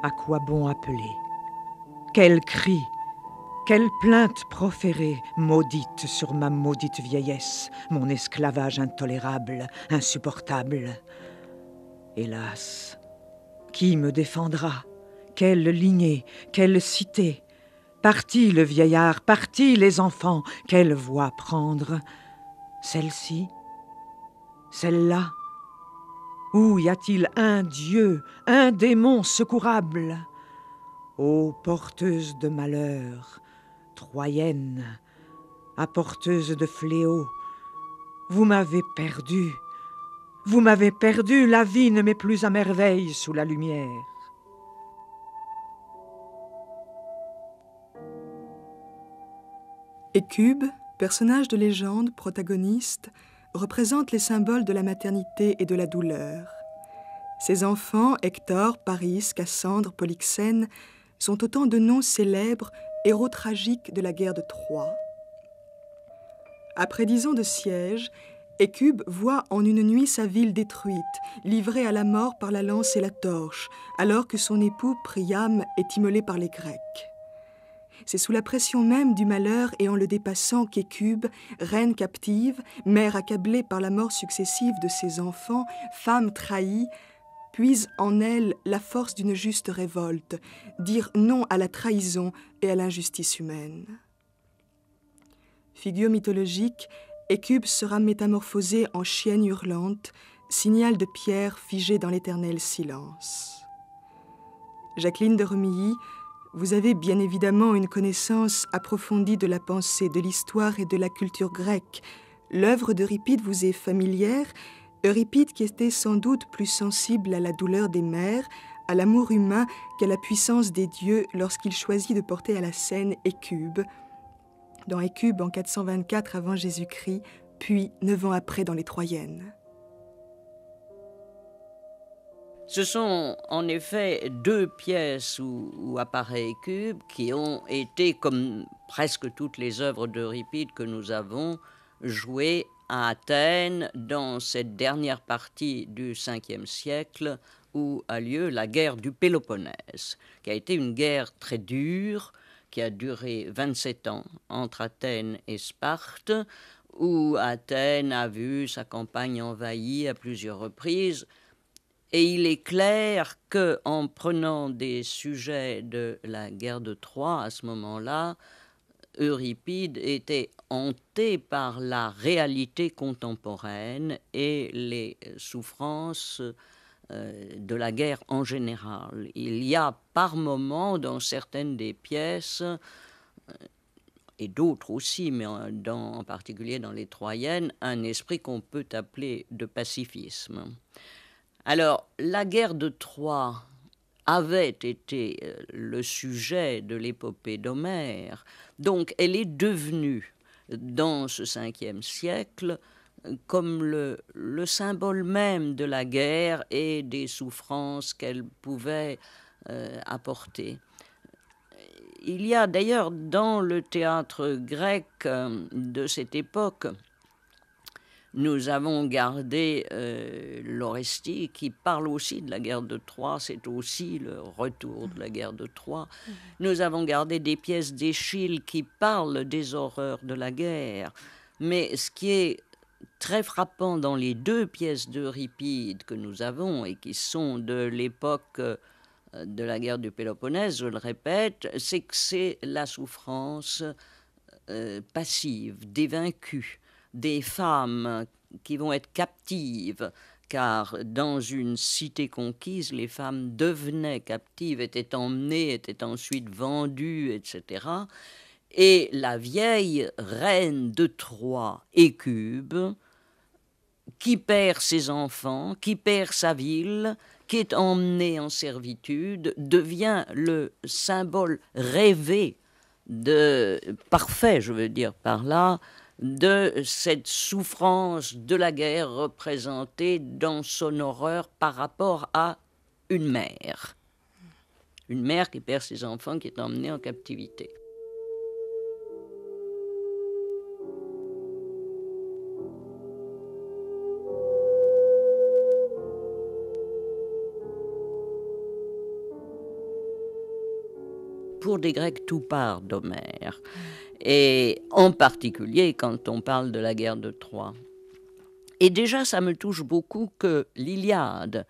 À quoi bon appeler? Quel cri, quelle plainte proférer, maudite sur ma maudite vieillesse, mon esclavage intolérable, insupportable? Hélas, qui me défendra? Quelle lignée, quelle cité? Parti le vieillard, parti les enfants, quelle voie prendre? Celle-ci? Celle-là? Où y a-t-il un Dieu, un démon secourable? Ô porteuse de malheur, Troyenne, apporteuse de fléaux, vous m'avez perdu, la vie ne m'est plus à merveille sous la lumière. Hécube, personnage de légende, protagoniste, représente les symboles de la maternité et de la douleur. Ses enfants, Hector, Paris, Cassandre, Polyxène, sont autant de noms célèbres, héros tragiques de la guerre de Troie. Après 10 ans de siège, Hécube voit en une nuit sa ville détruite, livrée à la mort par la lance et la torche, alors que son époux Priam est immolé par les Grecs. C'est sous la pression même du malheur et en le dépassant qu'Hécube, reine captive, mère accablée par la mort successive de ses enfants, femme trahie, puise en elle la force d'une juste révolte, dire non à la trahison et à l'injustice humaine. Figure mythologique, Hécube sera métamorphosée en chienne hurlante, signal de pierre figé dans l'éternel silence. Jacqueline de Romilly, vous avez bien évidemment une connaissance approfondie de la pensée, de l'histoire et de la culture grecque. L'œuvre d'Euripide vous est familière, Euripide qui était sans doute plus sensible à la douleur des mères, à l'amour humain qu'à la puissance des dieux lorsqu'il choisit de porter à la scène Hécube, dans Hécube en 424 avant Jésus-Christ, puis 9 ans après dans les Troyennes. Ce sont en effet deux pièces où apparaît Hécube qui ont été, comme presque toutes les œuvres d'Euripide que nous avons, jouées à Athènes dans cette dernière partie du 5e siècle où a lieu la guerre du Péloponnèse, qui a été une guerre très dure, qui a duré 27 ans entre Athènes et Sparte, où Athènes a vu sa campagne envahie à plusieurs reprises. Et il est clair qu'en prenant des sujets de la guerre de Troie à ce moment-là, Euripide était hanté par la réalité contemporaine et les souffrances de la guerre en général. Il y a par moments dans certaines des pièces, et d'autres aussi, mais en particulier dans les Troyennes, un esprit qu'on peut appeler de pacifisme. Alors, la guerre de Troie avait été le sujet de l'épopée d'Homère, donc elle est devenue, dans ce 5e siècle, comme le symbole même de la guerre et des souffrances qu'elle pouvait apporter. Il y a d'ailleurs dans le théâtre grec de cette époque, nous avons gardé l'Orestie qui parle aussi de la guerre de Troie, c'est aussi le retour de la guerre de Troie. Nous avons gardé des pièces d'Échille qui parlent des horreurs de la guerre. Mais ce qui est très frappant dans les deux pièces d'Euripide que nous avons et qui sont de l'époque de la guerre du Péloponnèse, je le répète, c'est que c'est la souffrance passive des vaincus, des femmes qui vont être captives, car dans une cité conquise, les femmes devenaient captives, étaient emmenées, étaient ensuite vendues, etc. Et la vieille reine de Troie, Hécube, qui perd ses enfants, qui perd sa ville, qui est emmenée en servitude, devient le symbole rêvé parfait, je veux dire par là, de cette souffrance de la guerre représentée dans son horreur par rapport à une mère. Une mère qui perd ses enfants, qui est emmenée en captivité. pour des Grecs, tout part d'Homère. Et en particulier quand on parle de la guerre de Troie. Et déjà, ça me touche beaucoup que l'Iliade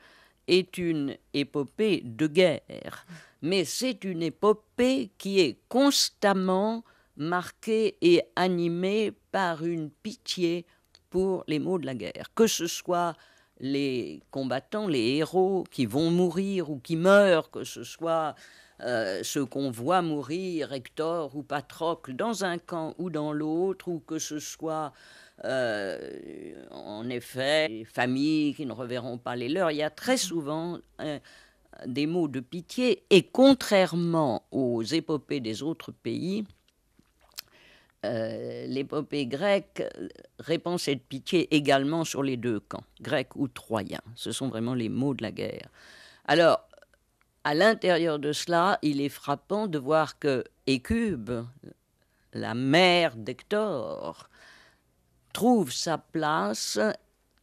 est une épopée de guerre, mais c'est une épopée qui est constamment marquée et animée par une pitié pour les maux de la guerre, que ce soit les combattants, les héros qui vont mourir ou qui meurent, que ce soit ceux qu'on voit mourir, Hector ou Patrocle, dans un camp ou dans l'autre, ou que ce soit en effet les familles qui ne reverront pas les leurs. Il y a très souvent des mots de pitié, et contrairement aux épopées des autres pays, l'épopée grecque répand cette pitié également sur les deux camps, grecs ou troyens. Ce sont vraiment les maux de la guerre. Alors, à l'intérieur de cela, il est frappant de voir que Hécube, la mère d'Hector, trouve sa place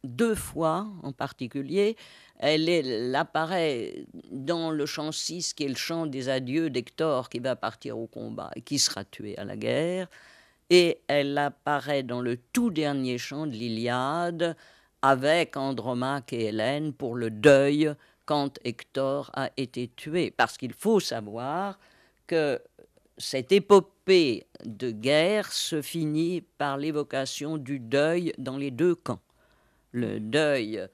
deux fois en particulier. Elle apparaît dans le chant 6, qui est le chant des adieux d'Hector, qui va partir au combat et qui sera tué à la guerre. Et elle apparaît dans le tout dernier chant de l'Iliade, avec Andromaque et Hélène, pour le deuil quand Hector a été tué. Parce qu'il faut savoir que cette épopée de guerre se finit par l'évocation du deuil dans les deux camps. Le deuil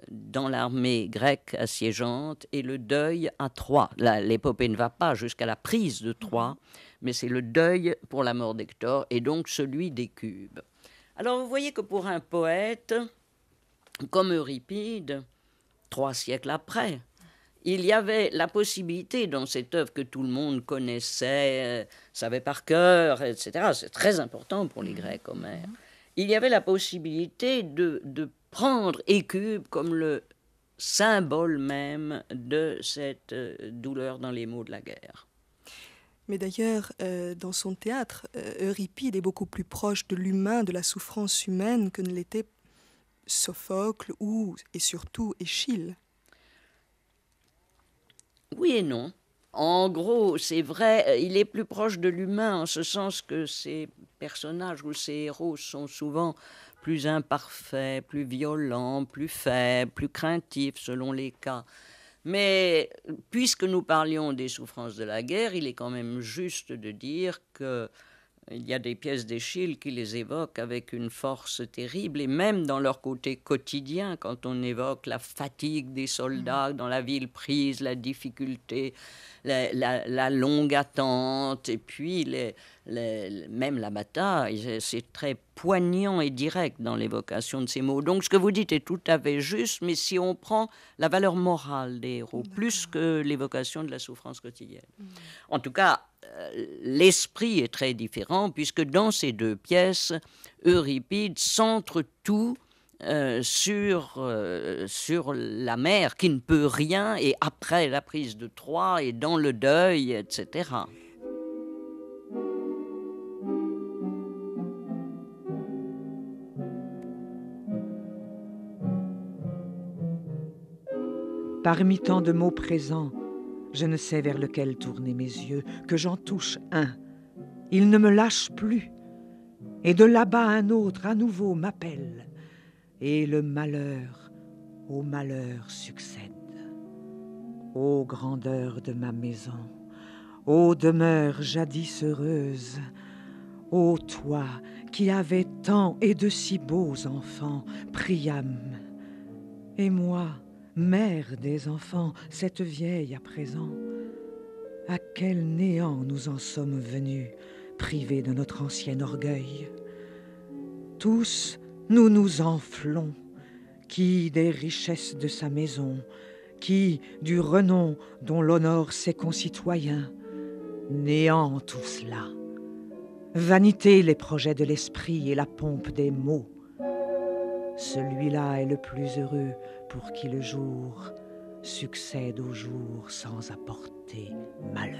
dans l'armée grecque assiégeante et le deuil à Troie. L'épopée ne va pas jusqu'à la prise de Troie, mais c'est le deuil pour la mort d'Hector et donc celui d'Hécube. Alors vous voyez que pour un poète comme Euripide, 3 siècles après, il y avait la possibilité dans cette œuvre que tout le monde connaissait, savait par cœur, etc. C'est très important pour les Grecs, Homère. Il y avait la possibilité de prendre Hécube comme le symbole même de cette douleur dans les maux de la guerre. Mais d'ailleurs, dans son théâtre, Euripide est beaucoup plus proche de l'humain, de la souffrance humaine, que ne l'était Sophocle et surtout Échille. Oui et non. En gros, c'est vrai, il est plus proche de l'humain en ce sens que ces personnages ou ces héros sont souvent plus imparfaits, plus violents, plus faibles, plus craintifs selon les cas. Mais puisque nous parlions des souffrances de la guerre, il est quand même juste de dire que il y a des pièces d'Échille qui les évoquent avec une force terrible, et même dans leur côté quotidien, quand on évoque la fatigue des soldats dans la ville prise, la difficulté, la longue attente, et puis même la bataille, c'est très poignant et direct dans l'évocation de ces mots. Donc ce que vous dites est tout à fait juste, mais si on prend la valeur morale des héros, plus que l'évocation de la souffrance quotidienne. En tout cas, l'esprit est très différent, puisque dans ces deux pièces, Euripide centre tout sur la mère qui ne peut rien, et après la prise de Troie, et dans le deuil, etc. Parmi tant de mots présents, je ne sais vers lequel tourner mes yeux, que j'en touche un. Il ne me lâche plus, et de là-bas un autre à nouveau m'appelle, et le malheur au malheur succède. Ô grandeur de ma maison, ô demeure jadis heureuse, ô toi qui avais tant et de si beaux enfants, Priam, et moi, mère des enfants, cette vieille à présent, à quel néant nous en sommes venus, privés de notre ancien orgueil. Tous, nous nous enflons, qui des richesses de sa maison, qui du renom dont l'honore ses concitoyens. Néant tout cela, vanité les projets de l'esprit et la pompe des mots. Celui-là est le plus heureux pour qui le jour succède au jour sans apporter malheur.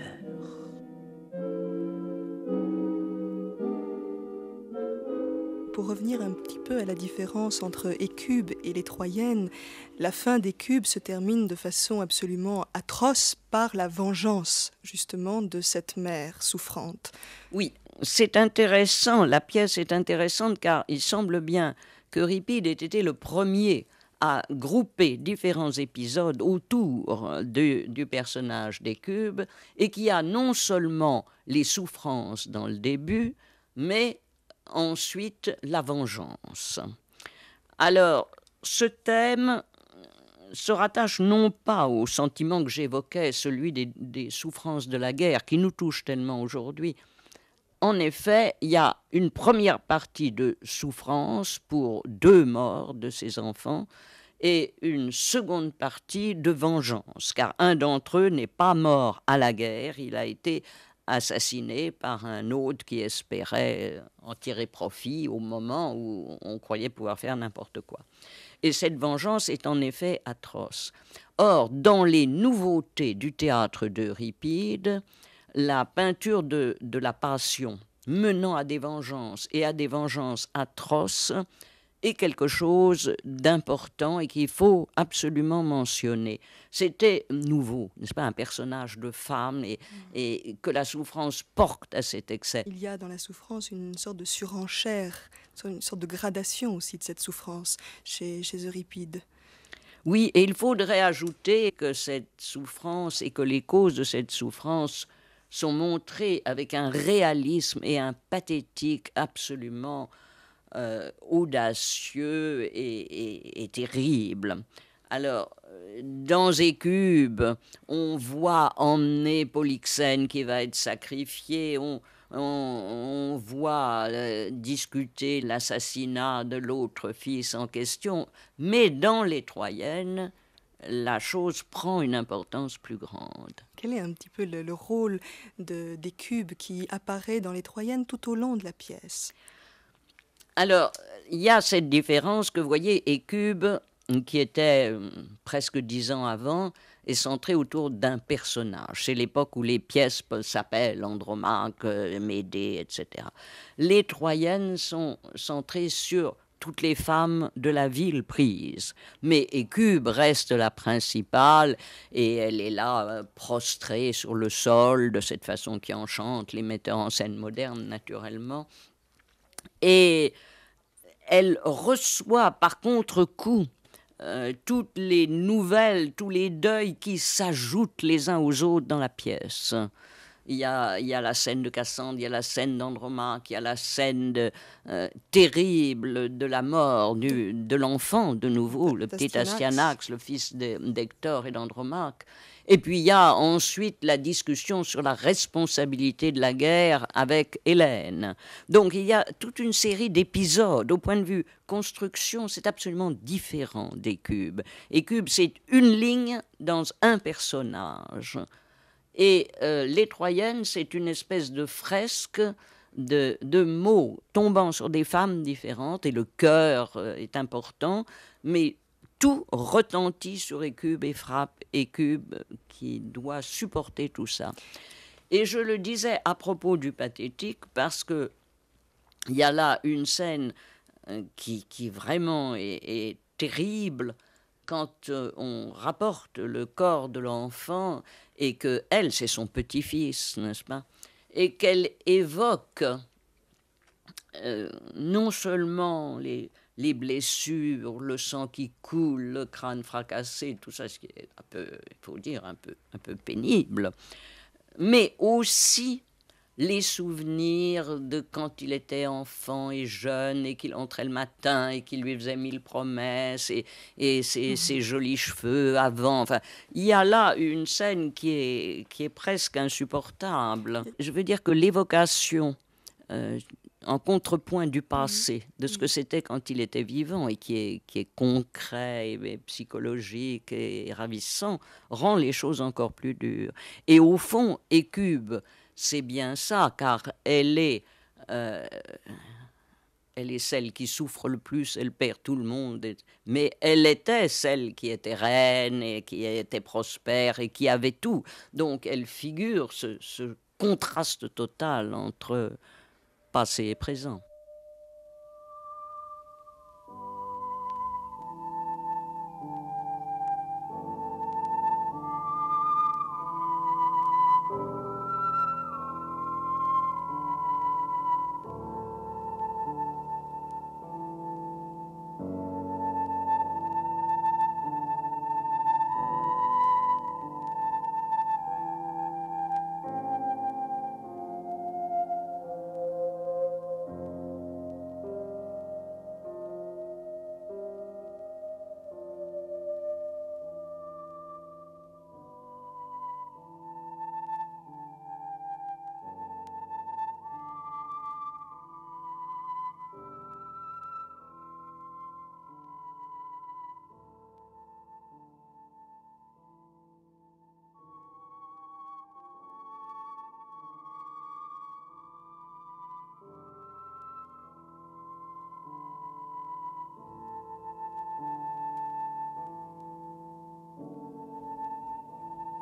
pour revenir un petit peu à la différence entre Hécube et les Troyennes, la fin d'Hécube se termine de façon absolument atroce par la vengeance, justement, de cette mère souffrante. Oui, c'est intéressant, la pièce est intéressante car il semble bien qu'Euripide ait été le premier à grouper différents épisodes autour du personnage d'Hécube et qui a non seulement les souffrances dans le début, mais ensuite la vengeance. Alors, ce thème se rattache non pas au sentiment que j'évoquais, celui des souffrances de la guerre qui nous touche tellement aujourd'hui. En effet, il y a une première partie de souffrance pour 2 morts de ses enfants et une seconde partie de vengeance, car un d'entre eux n'est pas mort à la guerre, il a été assassiné par un autre qui espérait en tirer profit au moment où on croyait pouvoir faire n'importe quoi. Et cette vengeance est en effet atroce. Or, dans les nouveautés du théâtre d'Euripide, la peinture de la passion menant à des vengeances et à des vengeances atroces est quelque chose d'important et qu'il faut absolument mentionner. C'était nouveau, n'est-ce pas, un personnage de femme et que la souffrance porte à cet excès. Il y a dans la souffrance une sorte de surenchère, une sorte de gradation aussi de cette souffrance chez Euripide. Oui, et il faudrait ajouter que cette souffrance et que les causes de cette souffrance sont montrées avec un réalisme et un pathétique absolument audacieux et terrible. Alors, dans Hécube, on voit emmener Polyxène qui va être sacrifié, on voit discuter l'assassinat de l'autre fils en question, mais dans les Troyennes, la chose prend une importance plus grande. Quel est un petit peu le rôle d'Hécube qui apparaît dans les Troyennes tout au long de la pièce ? Alors, il y a cette différence que, vous voyez, Hécube, qui était presque 10 ans avant, est centré autour d'un personnage. C'est l'époque où les pièces s'appellent Andromaque, Médée, etc. Les Troyennes sont centrées sur toutes les femmes de la ville prise. Mais Hécube reste la principale et elle est là prostrée sur le sol de cette façon qui enchante les metteurs en scène modernes, naturellement. Et elle reçoit par contre-coup toutes les nouvelles, tous les deuils qui s'ajoutent les uns aux autres dans la pièce. Il y a la scène de Cassandre, il y a la scène d'Andromaque, il y a la scène terrible de la mort de l'enfant, de nouveau, le petit Astyanax, le fils d'Hector et d'Andromaque. Et puis il y a ensuite la discussion sur la responsabilité de la guerre avec Hélène. Donc il y a toute une série d'épisodes. Au point de vue construction, c'est absolument différent d'Hécube. Hécube, c'est une ligne dans un personnage. Et les Troyennes, c'est une espèce de fresque de mots tombant sur des femmes différentes, et le cœur est important, mais tout retentit sur Hécube et frappe Hécube qui doit supporter tout ça. Et je le disais à propos du pathétique parce que il y a là une scène qui vraiment est terrible quand on rapporte le corps de l'enfant et que elle, c'est son petit-fils, n'est-ce pas, et qu'elle évoque non seulement les blessures, le sang qui coule, le crâne fracassé, tout ça, ce qui est un peu, il faut dire, un peu pénible, mais aussi les souvenirs de quand il était enfant et jeune et qu'il entrait le matin et qu'il lui faisait 1000 promesses et ses jolis cheveux avant. Enfin, il y a là une scène qui est presque insupportable. Je veux dire que l'évocation en contrepoint du passé, de ce que c'était quand il était vivant et qui est concret et psychologique et ravissant, rend les choses encore plus dures. Et au fond, Hécube, c'est bien ça, car elle est celle qui souffre le plus, elle perd tout le monde, mais elle était celle qui était reine et qui était prospère et qui avait tout. Donc elle figure ce contraste total entre passé et présent.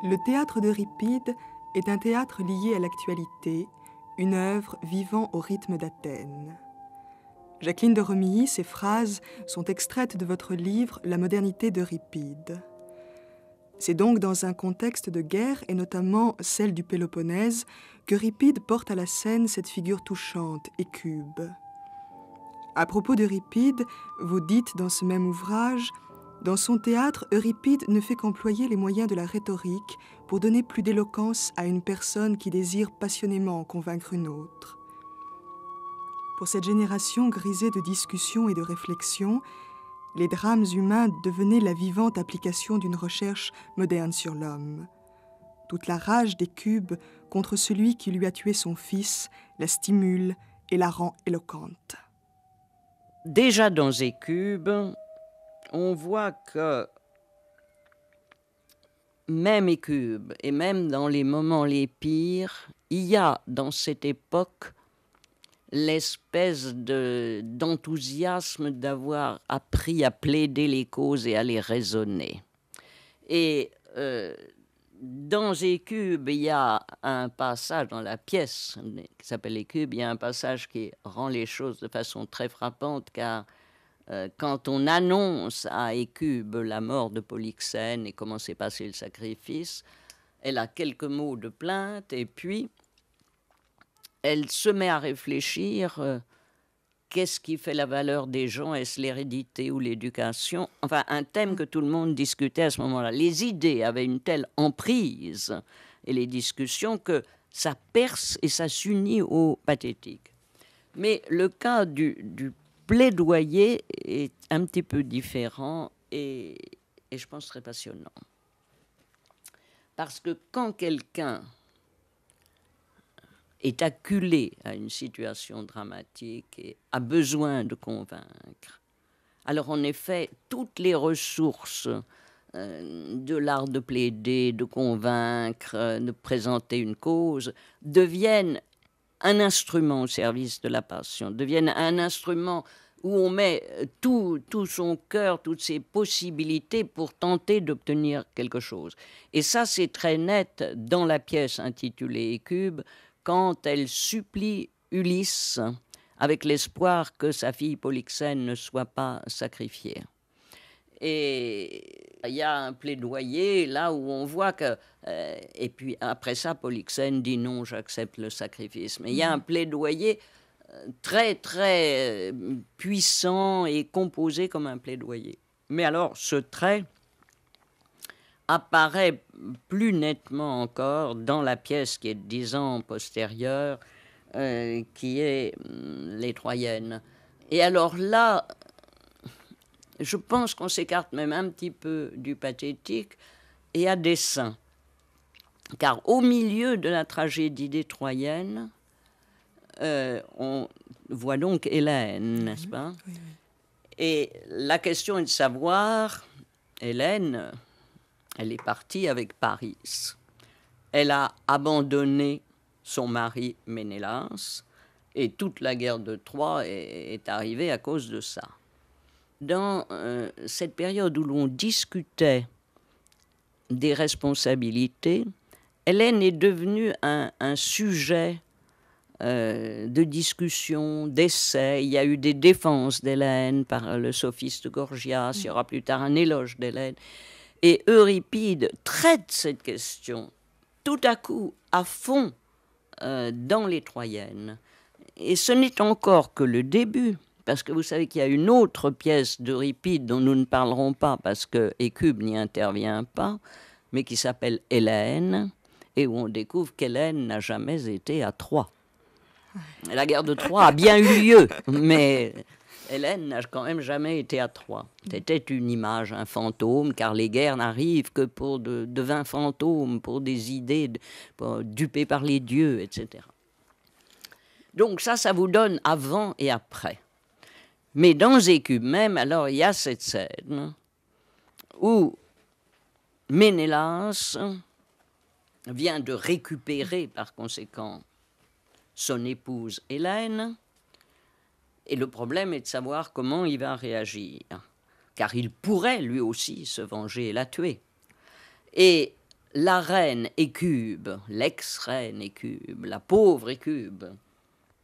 Le théâtre d'Euripide est un théâtre lié à l'actualité, une œuvre vivant au rythme d'Athènes. Jacqueline de Romilly, ces phrases sont extraites de votre livre « La modernité d'Euripide ». C'est donc dans un contexte de guerre, et notamment celle du Péloponnèse, qu'Euripide porte à la scène cette figure touchante, Écube. À propos d'Euripide, vous dites dans ce même ouvrage « Dans son théâtre, Euripide ne fait qu'employer les moyens de la rhétorique pour donner plus d'éloquence à une personne qui désire passionnément en convaincre une autre. » Pour cette génération grisée de discussions et de réflexions, les drames humains devenaient la vivante application d'une recherche moderne sur l'homme. Toute la rage d'Écube contre celui qui lui a tué son fils la stimule et la rend éloquente. Déjà dans Écube, on voit que même Écube, et même dans les moments les pires, il y a dans cette époque l'espèce d'enthousiasme d'avoir appris à plaider les causes et à les raisonner. Et dans Écube, il y a un passage dans la pièce qui s'appelle Écube, il y a un passage qui rend les choses de façon très frappante, car quand on annonce à Écube la mort de Polyxène et comment s'est passé le sacrifice, elle a quelques mots de plainte et puis elle se met à réfléchir, qu'est-ce qui fait la valeur des gens? Est-ce l'hérédité ou l'éducation? Enfin, un thème que tout le monde discutait à ce moment-là. Les idées avaient une telle emprise, et les discussions, que ça perce et ça s'unit au pathétique. Mais le cas du plaidoyer est un petit peu différent et je pense très passionnant. Parce que quand quelqu'un est acculé à une situation dramatique et a besoin de convaincre, alors en effet, toutes les ressources de l'art de plaider, de convaincre, de présenter une cause, deviennent un instrument au service de la passion, deviennent un instrument où on met tout son cœur, toutes ses possibilités pour tenter d'obtenir quelque chose. Et ça, c'est très net dans la pièce intitulée Écube, quand elle supplie Ulysse avec l'espoir que sa fille Polyxène ne soit pas sacrifiée. Et il y a un plaidoyer là où on voit que... et puis après ça, Polyxène dit non, j'accepte le sacrifice. Mais il y a un plaidoyer très, très puissant et composé comme un plaidoyer. Mais alors, ce trait apparaît plus nettement encore dans la pièce qui est 10 ans postérieure, qui est Les Troyennes. Et alors là, je pense qu'on s'écarte même un petit peu du pathétique et à dessein. Car au milieu de la tragédie des Troyennes, on voit donc Hélène, n'est-ce pas? Oui. Et la question est de savoir, Hélène, elle est partie avec Paris. Elle a abandonné son mari Ménélas et toute la guerre de Troie est arrivée à cause de ça. Dans cette période où l'on discutait des responsabilités, Hélène est devenue un sujet de discussion, d'essai. Il y a eu des défenses d'Hélène par le sophiste Gorgias, il y aura plus tard un éloge d'Hélène. Et Euripide traite cette question tout à coup à fond dans les Troyennes. Et ce n'est encore que le début, parce que vous savez qu'il y a une autre pièce d'Euripide dont nous ne parlerons pas parce que Écube n'y intervient pas, mais qui s'appelle Hélène, et où on découvre qu'Hélène n'a jamais été à Troie. La guerre de Troie a bien eu lieu, mais Hélène n'a quand même jamais été à Troie. C'était une image, un fantôme, car les guerres n'arrivent que pour de vains fantômes, pour des idées dupées par les dieux, etc. Donc ça vous donne avant et après. Mais dans Écube même, alors il y a cette scène où Ménélas vient de récupérer par conséquent son épouse Hélène, et le problème est de savoir comment il va réagir, car il pourrait lui aussi se venger et la tuer. Et la reine Écube, l'ex-reine Écube, la pauvre Écube,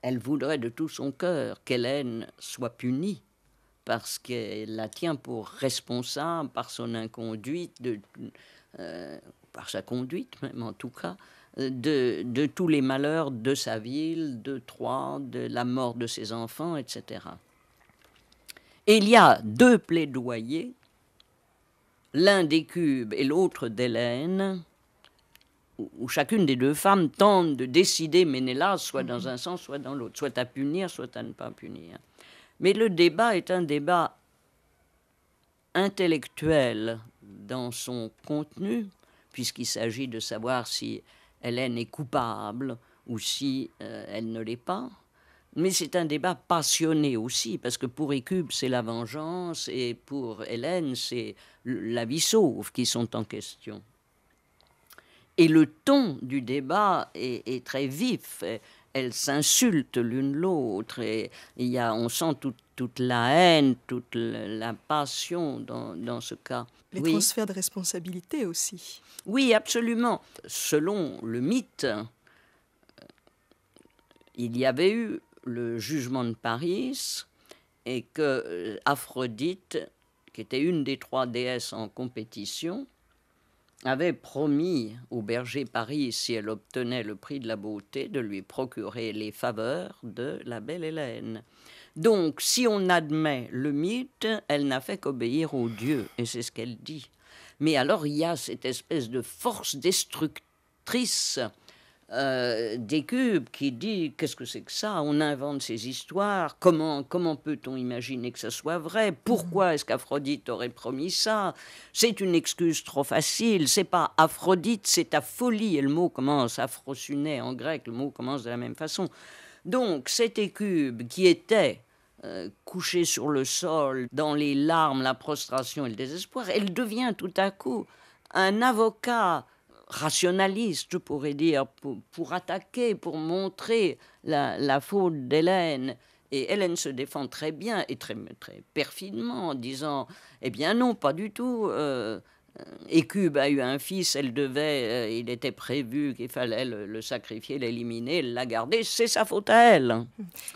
elle voudrait de tout son cœur qu'Hélène soit punie parce qu'elle la tient pour responsable par son inconduite, par sa conduite même en tout cas, de tous les malheurs de sa ville, de Troie, de la mort de ses enfants, etc. Et il y a deux plaidoyers, l'un d'Écube et l'autre d'Hélène, où chacune des deux femmes tente de décider Ménélas, soit dans un sens, soit dans l'autre, soit à punir, soit à ne pas punir. Mais le débat est un débat intellectuel dans son contenu, puisqu'il s'agit de savoir si Hélène est coupable ou si elle ne l'est pas. Mais c'est un débat passionné aussi, parce que pour Écube, c'est la vengeance, et pour Hélène, c'est la vie sauve qui sont en question. Et le ton du débat est très vif. Elles s'insultent l'une l'autre, et on sent toute la haine, toute la passion dans ce cas. Les transferts de responsabilité aussi. Oui, absolument. Selon le mythe, il y avait eu le jugement de Paris, et que Aphrodite, qui était une des trois déesses en compétition, avait promis au berger Paris, si elle obtenait le prix de la beauté, de lui procurer les faveurs de la belle Hélène. Donc, si on admet le mythe, elle n'a fait qu'obéir aux dieux, et c'est ce qu'elle dit. Mais alors, il y a cette espèce de force destructrice d'Écube qui dit « Qu'est-ce que c'est que ça? On invente ces histoires. Comment peut-on imaginer que ça soit vrai? Pourquoi est-ce qu'Aphrodite aurait promis ça? C'est une excuse trop facile. C'est pas Aphrodite, c'est ta folie. » Et le mot commence, Aphrosuné en grec, le mot commence de la même façon. Donc, cette Écube qui était couchée sur le sol, dans les larmes, la prostration et le désespoir, elle devient tout à coup un avocat rationaliste, je pourrais dire, pour attaquer, pour montrer la faute d'Hélène. Et Hélène se défend très bien et très, très perfidement en disant « Eh bien non, pas du tout. Écube a eu un fils, il était prévu qu'il fallait le sacrifier, l'éliminer, la garder, c'est sa faute à elle. »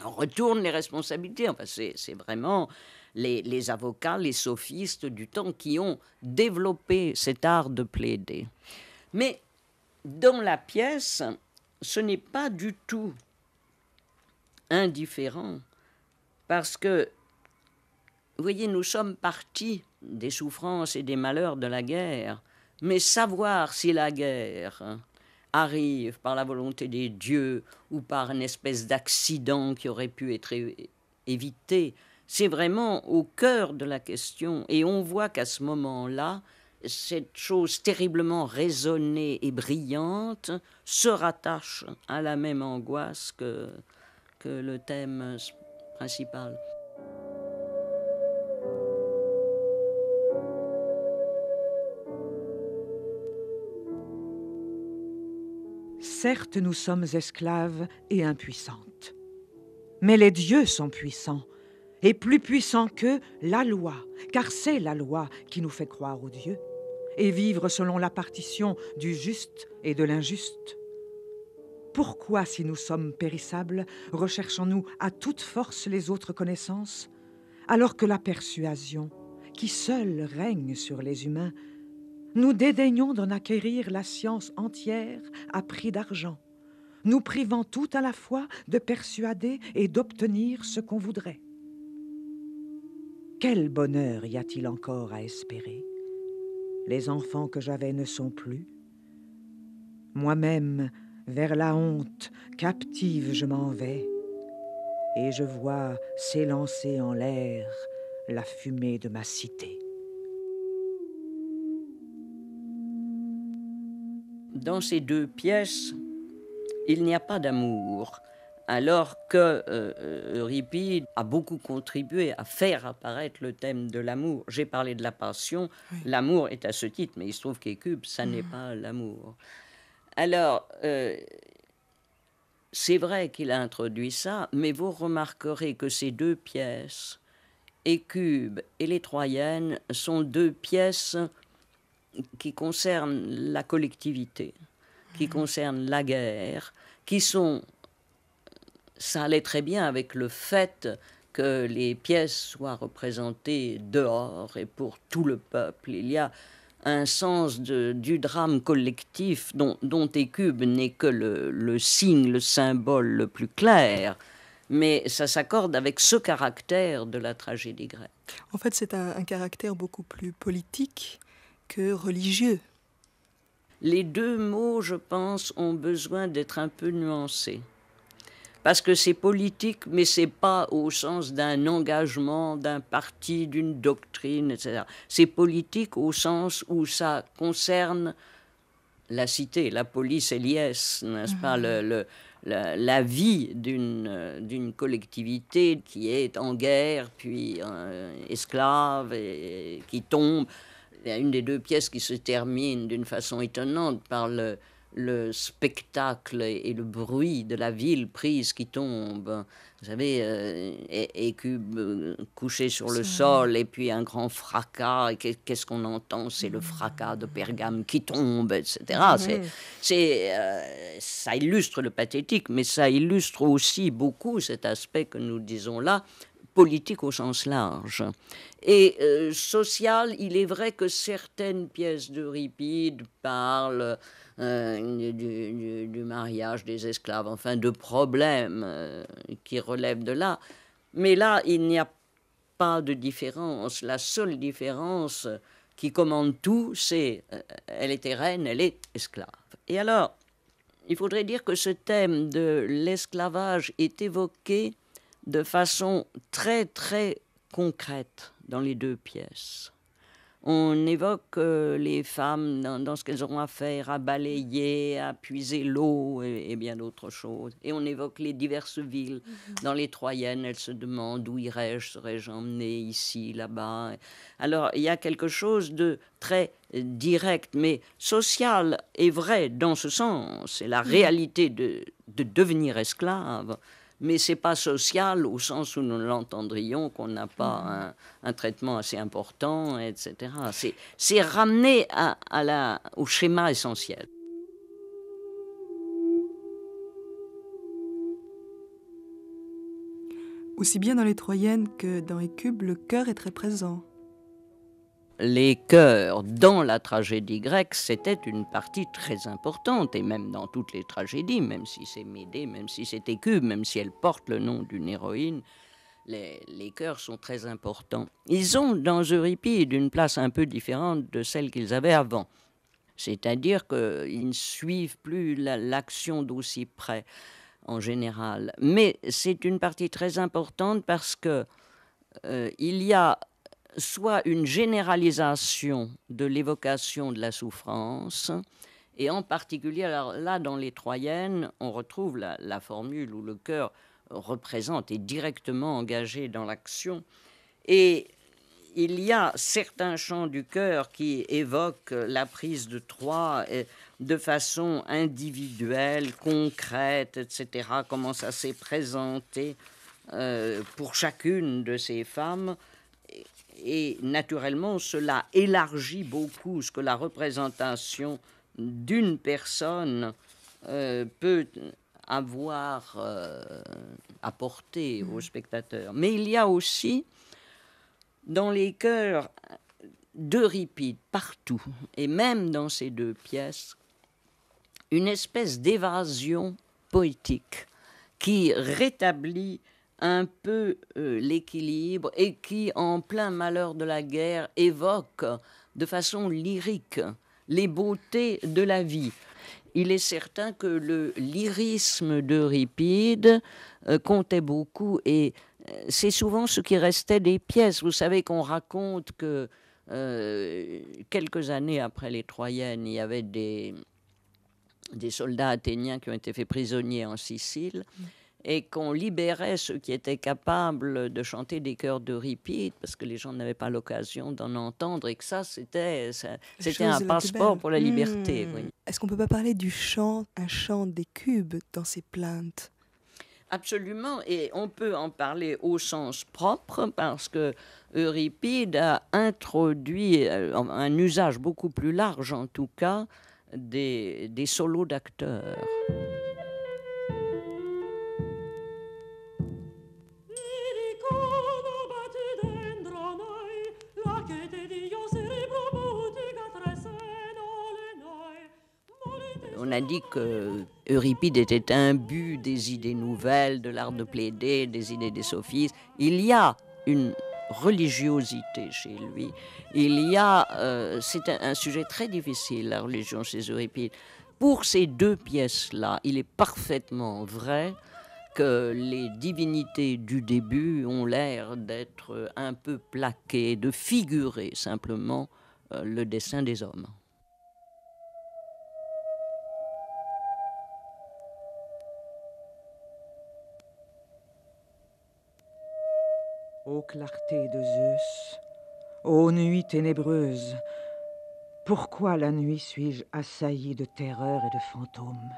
On retourne les responsabilités. Enfin, c'est vraiment les avocats, les sophistes du temps qui ont développé cet art de plaider. Mais dans la pièce, ce n'est pas du tout indifférent, parce que, vous voyez, nous sommes partis des souffrances et des malheurs de la guerre, mais savoir si la guerre arrive par la volonté des dieux ou par une espèce d'accident qui aurait pu être évité, c'est vraiment au cœur de la question. Et on voit qu'à ce moment-là, cette chose terriblement raisonnée et brillante se rattache à la même angoisse que le thème principal. Certes, nous sommes esclaves et impuissantes. Mais les dieux sont puissants, et plus puissants qu'eux, la loi, car c'est la loi qui nous fait croire aux dieux, et vivre selon la partition du juste et de l'injuste. Pourquoi, si nous sommes périssables, recherchons-nous à toute force les autres connaissances, alors que la persuasion, qui seule règne sur les humains, nous dédaignons d'en acquérir la science entière à prix d'argent, nous privant tout à la fois de persuader et d'obtenir ce qu'on voudrait. Quel bonheur y a-t-il encore à espérer? Les enfants que j'avais ne sont plus. Moi-même, vers la honte, captive je m'en vais, et je vois s'élancer en l'air la fumée de ma cité. Dans ces deux pièces, il n'y a pas d'amour, alors que Euripide a beaucoup contribué à faire apparaître le thème de l'amour. J'ai parlé de la passion, oui. L'amour est à ce titre, mais il se trouve qu'Écube, ça n'est pas l'amour. Alors, c'est vrai qu'il a introduit ça, mais vous remarquerez que ces deux pièces, Écube et les Troyennes, sont deux pièces qui concernent la collectivité, qui concernent la guerre, qui sont... Ça allait très bien avec le fait que les pièces soient représentées dehors et pour tout le peuple. Il y a un sens du drame collectif dont Hécube n'est que le signe, le symbole le plus clair, mais ça s'accorde avec ce caractère de la tragédie grecque. En fait, c'est un caractère beaucoup plus politique que religieux. Les deux mots, je pense, ont besoin d'être un peu nuancés. Parce que c'est politique, mais c'est pas au sens d'un engagement, d'un parti, d'une doctrine, etc. C'est politique au sens où ça concerne la cité, la police et liesse, n'est-ce pas, la vie d'une collectivité qui est en guerre, puis esclave, et qui tombe. Il y a une des deux pièces qui se termine d'une façon étonnante par le spectacle et le bruit de la ville prise qui tombe. Vous savez, Hécube couché sur le sol, et puis un grand fracas. Et qu'est-ce qu'on entend? C'est le fracas de Pergame qui tombe, etc. Ça illustre le pathétique, mais ça illustre aussi beaucoup cet aspect que nous disons là, politique au sens large. Et social, il est vrai que certaines pièces d'Euripide parlent du mariage des esclaves, enfin de problèmes qui relèvent de là. Mais là, il n'y a pas de différence. La seule différence qui commande tout, c'est elle était reine, elle est esclave. Et alors, il faudrait dire que ce thème de l'esclavage est évoqué de façon très, très concrète dans les deux pièces. On évoque les femmes dans ce qu'elles auront à faire, à balayer, à puiser l'eau et bien d'autres choses. Et on évoque les diverses villes. Dans les Troyennes, elles se demandent où irais-je, serais-je emmenée ici, là-bas. Alors, il y a quelque chose de très direct, mais social et vrai dans ce sens. C'est la réalité de devenir esclave. Mais ce n'est pas social au sens où nous l'entendrions, qu'on n'a pas un traitement assez important, etc. C'est ramené au schéma essentiel. Aussi bien dans les Troyennes que dans Hécube, le chœur est très présent. Les chœurs dans la tragédie grecque, c'était une partie très importante, et même dans toutes les tragédies, même si c'est Médée, même si c'est Hécube, même si elle porte le nom d'une héroïne, les chœurs sont très importants. Ils ont dans Euripide une place un peu différente de celle qu'ils avaient avant. C'est-à-dire qu'ils ne suivent plus l'action d'aussi près, en général. Mais c'est une partie très importante parce que il y a soit une généralisation de l'évocation de la souffrance, et en particulier, alors là, dans les Troyennes, on retrouve la formule où le chœur représente, est directement engagé dans l'action, et il y a certains chants du chœur qui évoquent la prise de Troie de façon individuelle, concrète, etc., comment ça s'est présenté pour chacune de ces femmes. Et naturellement, cela élargit beaucoup ce que la représentation d'une personne peut avoir apporté au spectateur. Mais il y a aussi, dans les chœurs d'Euripide, partout, et même dans ces deux pièces, une espèce d'évasion poétique qui rétablit un peu l'équilibre et qui, en plein malheur de la guerre, évoque de façon lyrique les beautés de la vie. Il est certain que le lyrisme d'Euripide comptait beaucoup, et c'est souvent ce qui restait des pièces. Vous savez qu'on raconte que quelques années après les Troyennes, il y avait des soldats athéniens qui ont été faits prisonniers en Sicile, et qu'on libérait ceux qui étaient capables de chanter des chœurs d'Euripide, parce que les gens n'avaient pas l'occasion d'en entendre, et que c'était un passeport pour la liberté. Oui. Est-ce qu'on ne peut pas parler un chant d'Hécube dans ses plaintes? Absolument, et on peut en parler au sens propre parce que Euripide a introduit un usage beaucoup plus large, en tout cas, des solos d'acteurs. On a dit que Euripide était imbu des idées nouvelles, de l'art de plaider, des idées des sophistes. Il y a une religiosité chez lui. C'est un sujet très difficile, la religion chez Euripide. Pour ces deux pièces-là, il est parfaitement vrai que les divinités du début ont l'air d'être un peu plaquées, de figurer simplement le destin des hommes. Ô clarté de Zeus, ô nuit ténébreuse, pourquoi la nuit suis-je assailli de terreur et de fantômes?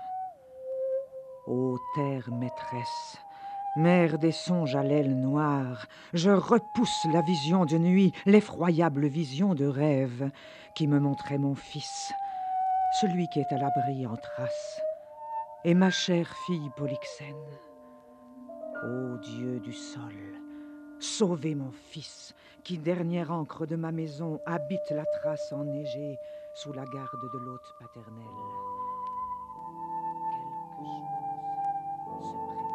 Ô terre maîtresse, mère des songes à l'aile noire, je repousse la vision de nuit, l'effroyable vision de rêve qui me montrait mon fils, celui qui est à l'abri en Thrace, et ma chère fille Polyxène. Ô Dieu du sol, sauvez mon fils, qui, dernière ancre de ma maison, habite la Thrace enneigée sous la garde de l'hôte paternel. Quelque chose se prépare.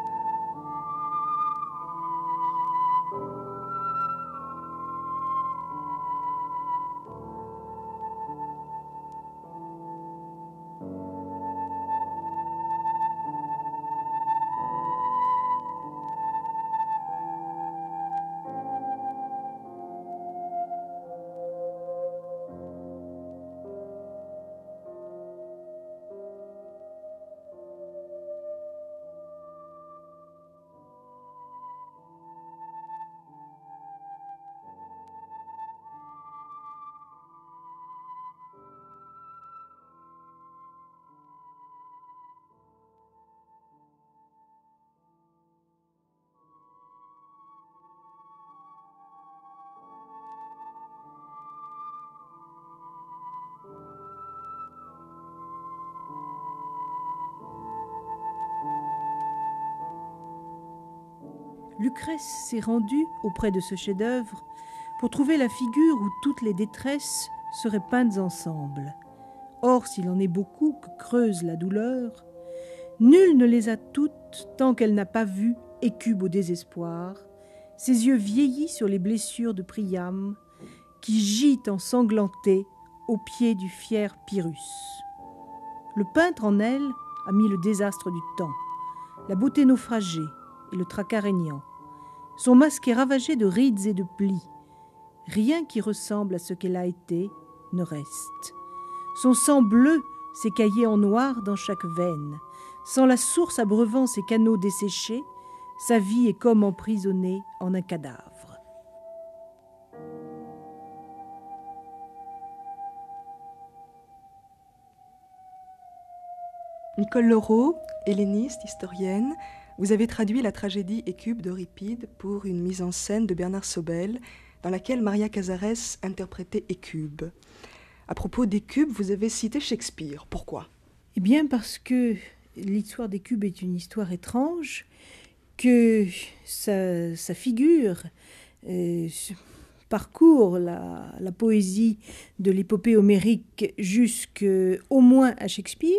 Lucrèce s'est rendue auprès de ce chef-d'œuvre pour trouver la figure où toutes les détresses seraient peintes ensemble. Or, s'il en est beaucoup que creuse la douleur, nulle ne les a toutes tant qu'elle n'a pas vu Hécube au désespoir, ses yeux vieillis sur les blessures de Priam, qui gît ensanglanté au pied du fier Pyrrhus. Le peintre en elle a mis le désastre du temps, la beauté naufragée et le tracas régnant. Son masque est ravagé de rides et de plis. Rien qui ressemble à ce qu'elle a été ne reste. Son sang bleu s'est caillé en noir dans chaque veine. Sans la source abreuvant ses canaux desséchés, sa vie est comme emprisonnée en un cadavre. Nicole Laureau, helléniste, historienne, vous avez traduit la tragédie Hécube d'Euripide pour une mise en scène de Bernard Sobel, dans laquelle Maria Cazares interprétait Hécube. À propos d'Hécube, vous avez cité Shakespeare. Pourquoi ? Eh bien parce que l'histoire d'Hécube est une histoire étrange, que sa figure parcourt la poésie de l'épopée homérique jusqu'au moins à Shakespeare,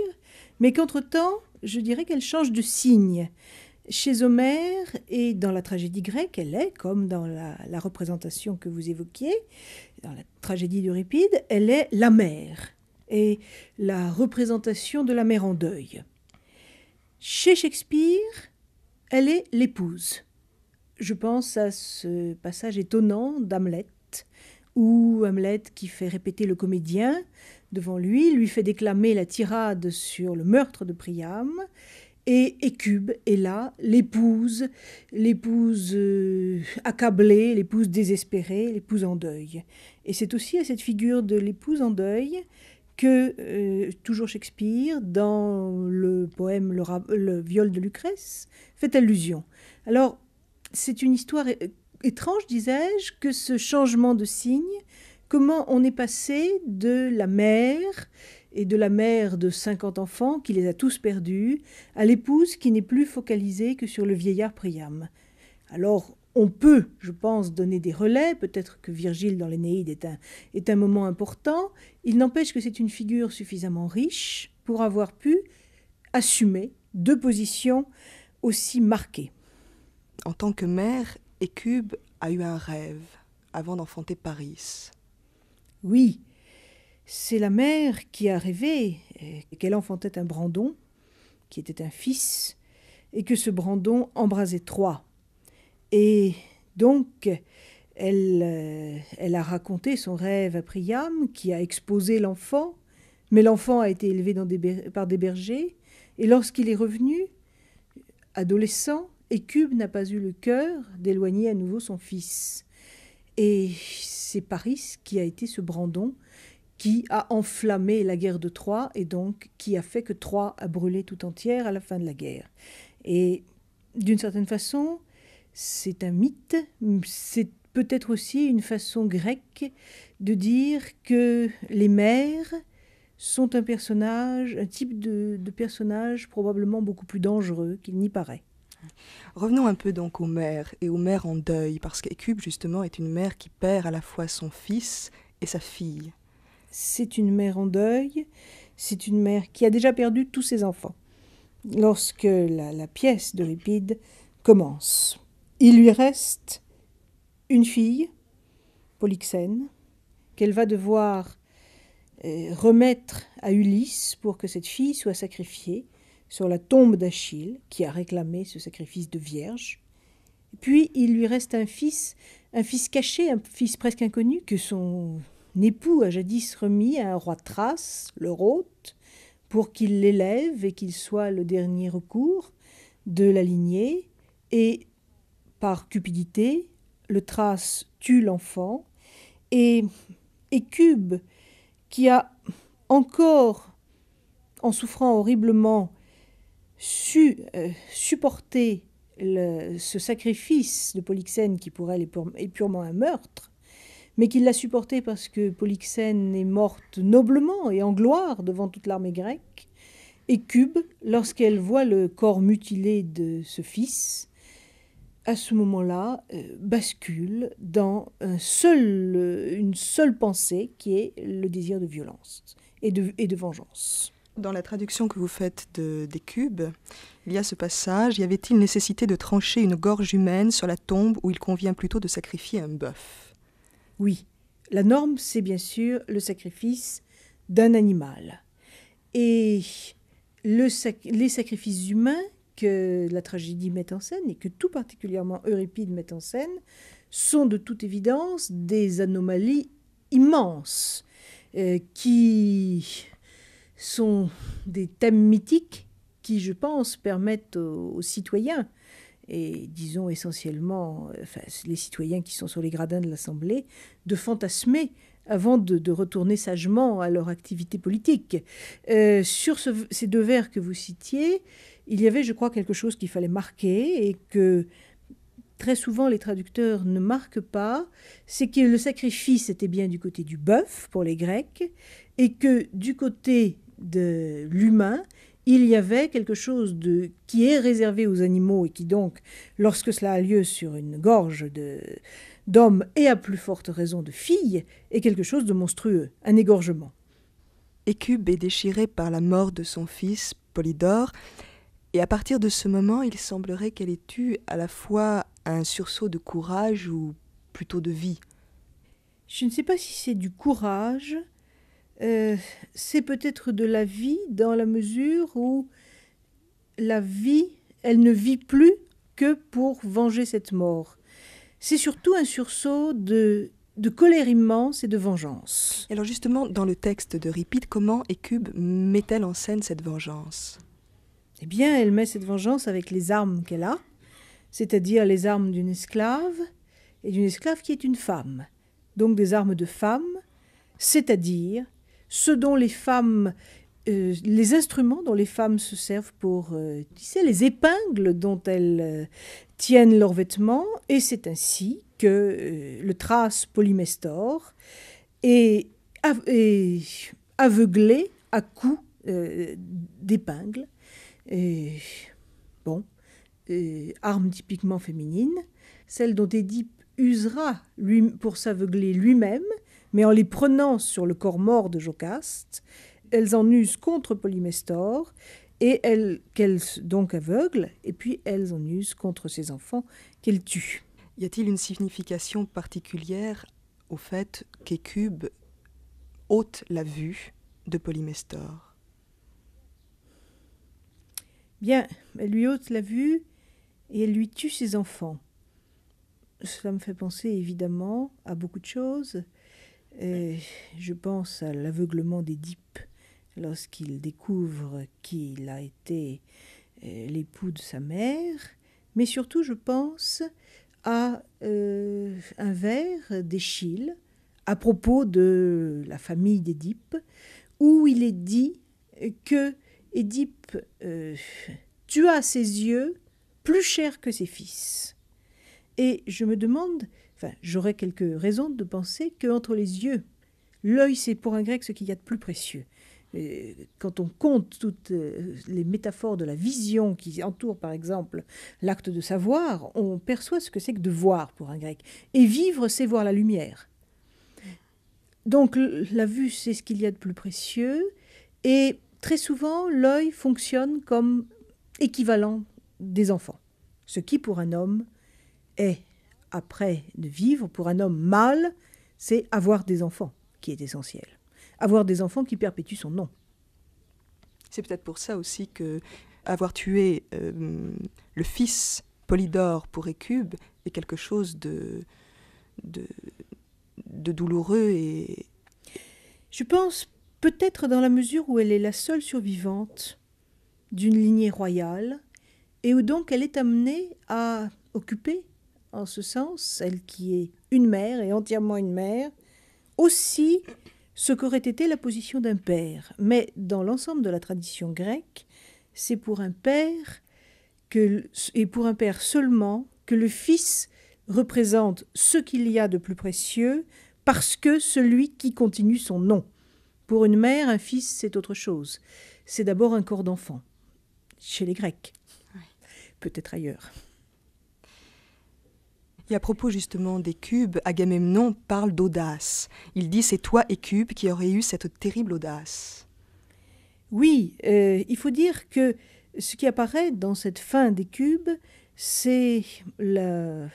mais qu'entre-temps, je dirais qu'elle change de signe. Chez Homère et dans la tragédie grecque, elle est, comme dans la représentation que vous évoquiez, dans la tragédie d'Euripide, elle est la mère, et la représentation de la mère en deuil. Chez Shakespeare, elle est l'épouse. Je pense à ce passage étonnant d'Hamlet, où Hamlet, qui fait répéter le comédien devant lui fait déclamer la tirade sur le meurtre de Priam, et Hécube est là, l'épouse accablée, l'épouse désespérée, l'épouse en deuil. Et c'est aussi à cette figure de l'épouse en deuil que, toujours Shakespeare, dans le poème le viol de Lucrèce, fait allusion. Alors, c'est une histoire étrange, disais-je, que ce changement de signe, comment on est passé de la mère et de la mère de 50 enfants, qui les a tous perdus, à l'épouse qui n'est plus focalisée que sur le vieillard Priam. Alors, on peut, je pense, donner des relais, peut-être que Virgile dans l'Énéide est un moment important, il n'empêche que c'est une figure suffisamment riche pour avoir pu assumer deux positions aussi marquées. En tant que mère, Hécube a eu un rêve avant d'enfanter Paris. Oui, c'est la mère qui a rêvé qu'elle enfantait un Brandon, qui était un fils, et que ce Brandon embrasait Troie. Et donc, elle a raconté son rêve à Priam, qui a exposé l'enfant, mais l'enfant a été élevé par des bergers, et lorsqu'il est revenu, adolescent, Hécube n'a pas eu le cœur d'éloigner à nouveau son fils. Et c'est Paris qui a été ce Brandon qui a enflammé la guerre de Troie et donc qui a fait que Troie a brûlé tout entière à la fin de la guerre. Et d'une certaine façon, c'est un mythe, c'est peut-être aussi une façon grecque de dire que les mères sont un personnage, un type de personnage probablement beaucoup plus dangereux qu'il n'y paraît. Revenons un peu donc aux mères et aux mères en deuil, parce qu'Hécube justement est une mère qui perd à la fois son fils et sa fille. C'est une mère en deuil, c'est une mère qui a déjà perdu tous ses enfants. Lorsque la pièce d'Euripide commence, il lui reste une fille, Polyxène, qu'elle va devoir remettre à Ulysse pour que cette fille soit sacrifiée sur la tombe d'Achille, qui a réclamé ce sacrifice de vierge. Puis il lui reste un fils caché, un fils presque inconnu, que son époux a jadis remis à un roi de Thrace, leur hôte, pour qu'il l'élève et qu'il soit le dernier recours de la lignée. Et par cupidité, le Thrace tue l'enfant, et Hécube, qui a encore, en souffrant horriblement, su supporter ce sacrifice de Polyxène qui pour elle est purement un meurtre, mais qu'il l'a supporté parce que Polyxène est morte noblement et en gloire devant toute l'armée grecque. Hécube, lorsqu'elle voit le corps mutilé de ce fils, à ce moment-là, bascule dans une seule pensée qui est le désir de violence et de vengeance. Dans la traduction que vous faites d'Hécube, il y a ce passage « Y avait-il nécessité de trancher une gorge humaine sur la tombe où il convient plutôt de sacrifier un bœuf ?» Oui, la norme, c'est bien sûr le sacrifice d'un animal. Et les sacrifices humains que la tragédie met en scène, et que tout particulièrement Euripide met en scène, sont de toute évidence des anomalies immenses qui sont des thèmes mythiques qui, je pense, permettent aux citoyens, et disons essentiellement les citoyens qui sont sur les gradins de l'Assemblée, de fantasmer avant de retourner sagement à leur activité politique. Sur ces deux vers que vous citiez, il y avait, je crois, quelque chose qu'il fallait marquer et que très souvent les traducteurs ne marquent pas, c'est que le sacrifice était bien du côté du bœuf pour les Grecs et que du côté de l'humain, il y avait quelque chose qui est réservé aux animaux et qui donc, lorsque cela a lieu sur une gorge d'homme et à plus forte raison de fille, est quelque chose de monstrueux, un égorgement. Hécube est déchirée par la mort de son fils, Polydore, et à partir de ce moment, il semblerait qu'elle ait eu à la fois un sursaut de courage ou plutôt de vie. Je ne sais pas si c'est du courage, c'est peut-être de la vie dans la mesure où la vie, elle ne vit plus que pour venger cette mort. C'est surtout un sursaut de colère immense et de vengeance. Alors justement, dans le texte d'Euripide, comment Hécube met-elle en scène cette vengeance ? Eh bien, elle met cette vengeance avec les armes qu'elle a, c'est-à-dire les armes d'une esclave, et d'une esclave qui est une femme. Donc des armes de femme, c'est-à-dire ce dont les femmes, les instruments dont les femmes se servent pour tisser, les épingles dont elles tiennent leurs vêtements, et c'est ainsi que le thrace Polymestor est aveuglé à coups d'épingles. Arme typiquement féminine, celle dont Édipe usera pour s'aveugler lui-même, mais en les prenant sur le corps mort de Jocaste. Elles en usent contre Polymestor, et qu'elle donc aveugle, et puis elles en usent contre ses enfants qu'elle tue. Y a-t-il une signification particulière au fait qu'Hécube ôte la vue de Polymestor? Bien, elle lui ôte la vue et elle lui tue ses enfants. Cela me fait penser évidemment à beaucoup de choses. Je pense à l'aveuglement d'Édipe lorsqu'il découvre qu'il a été l'époux de sa mère, mais surtout je pense à un vers d'Échille à propos de la famille d'Édipe, où il est dit que Édipe tua ses yeux plus cher que ses fils. Et je me demande, j'aurais quelques raisons de penser qu'entre les yeux, l'œil c'est pour un grec ce qu'il y a de plus précieux. Quand on compte toutes les métaphores de la vision qui entourent par exemple l'acte de savoir, on perçoit ce que c'est que de voir pour un grec. Et vivre, c'est voir la lumière. Donc la vue, c'est ce qu'il y a de plus précieux. Et très souvent, l'œil fonctionne comme équivalent des enfants. Ce qui, pour un homme, est, après de vivre, pour un homme mâle, c'est avoir des enfants qui est essentiel. Avoir des enfants qui perpétuent son nom. C'est peut-être pour ça aussi que avoir tué le fils Polydore pour Hécube est quelque chose de douloureux et... Je pense peut-être dans la mesure où elle est la seule survivante d'une lignée royale et où donc elle est amenée à occuper, en ce sens, elle qui est une mère et entièrement une mère, aussi ce qu'aurait été la position d'un père. Mais dans l'ensemble de la tradition grecque, c'est pour un père et pour un père seulement que le fils représente ce qu'il y a de plus précieux parce que celui qui continue son nom. Pour une mère, un fils, c'est autre chose. C'est d'abord un corps d'enfant, chez les Grecs, peut-être ailleurs. Et à propos justement d'Hécube, Agamemnon parle d'audace. Il dit « c'est toi, Hécube, qui aurais eu cette terrible audace ». Oui, il faut dire que ce qui apparaît dans cette fin d'Hécube, c'est le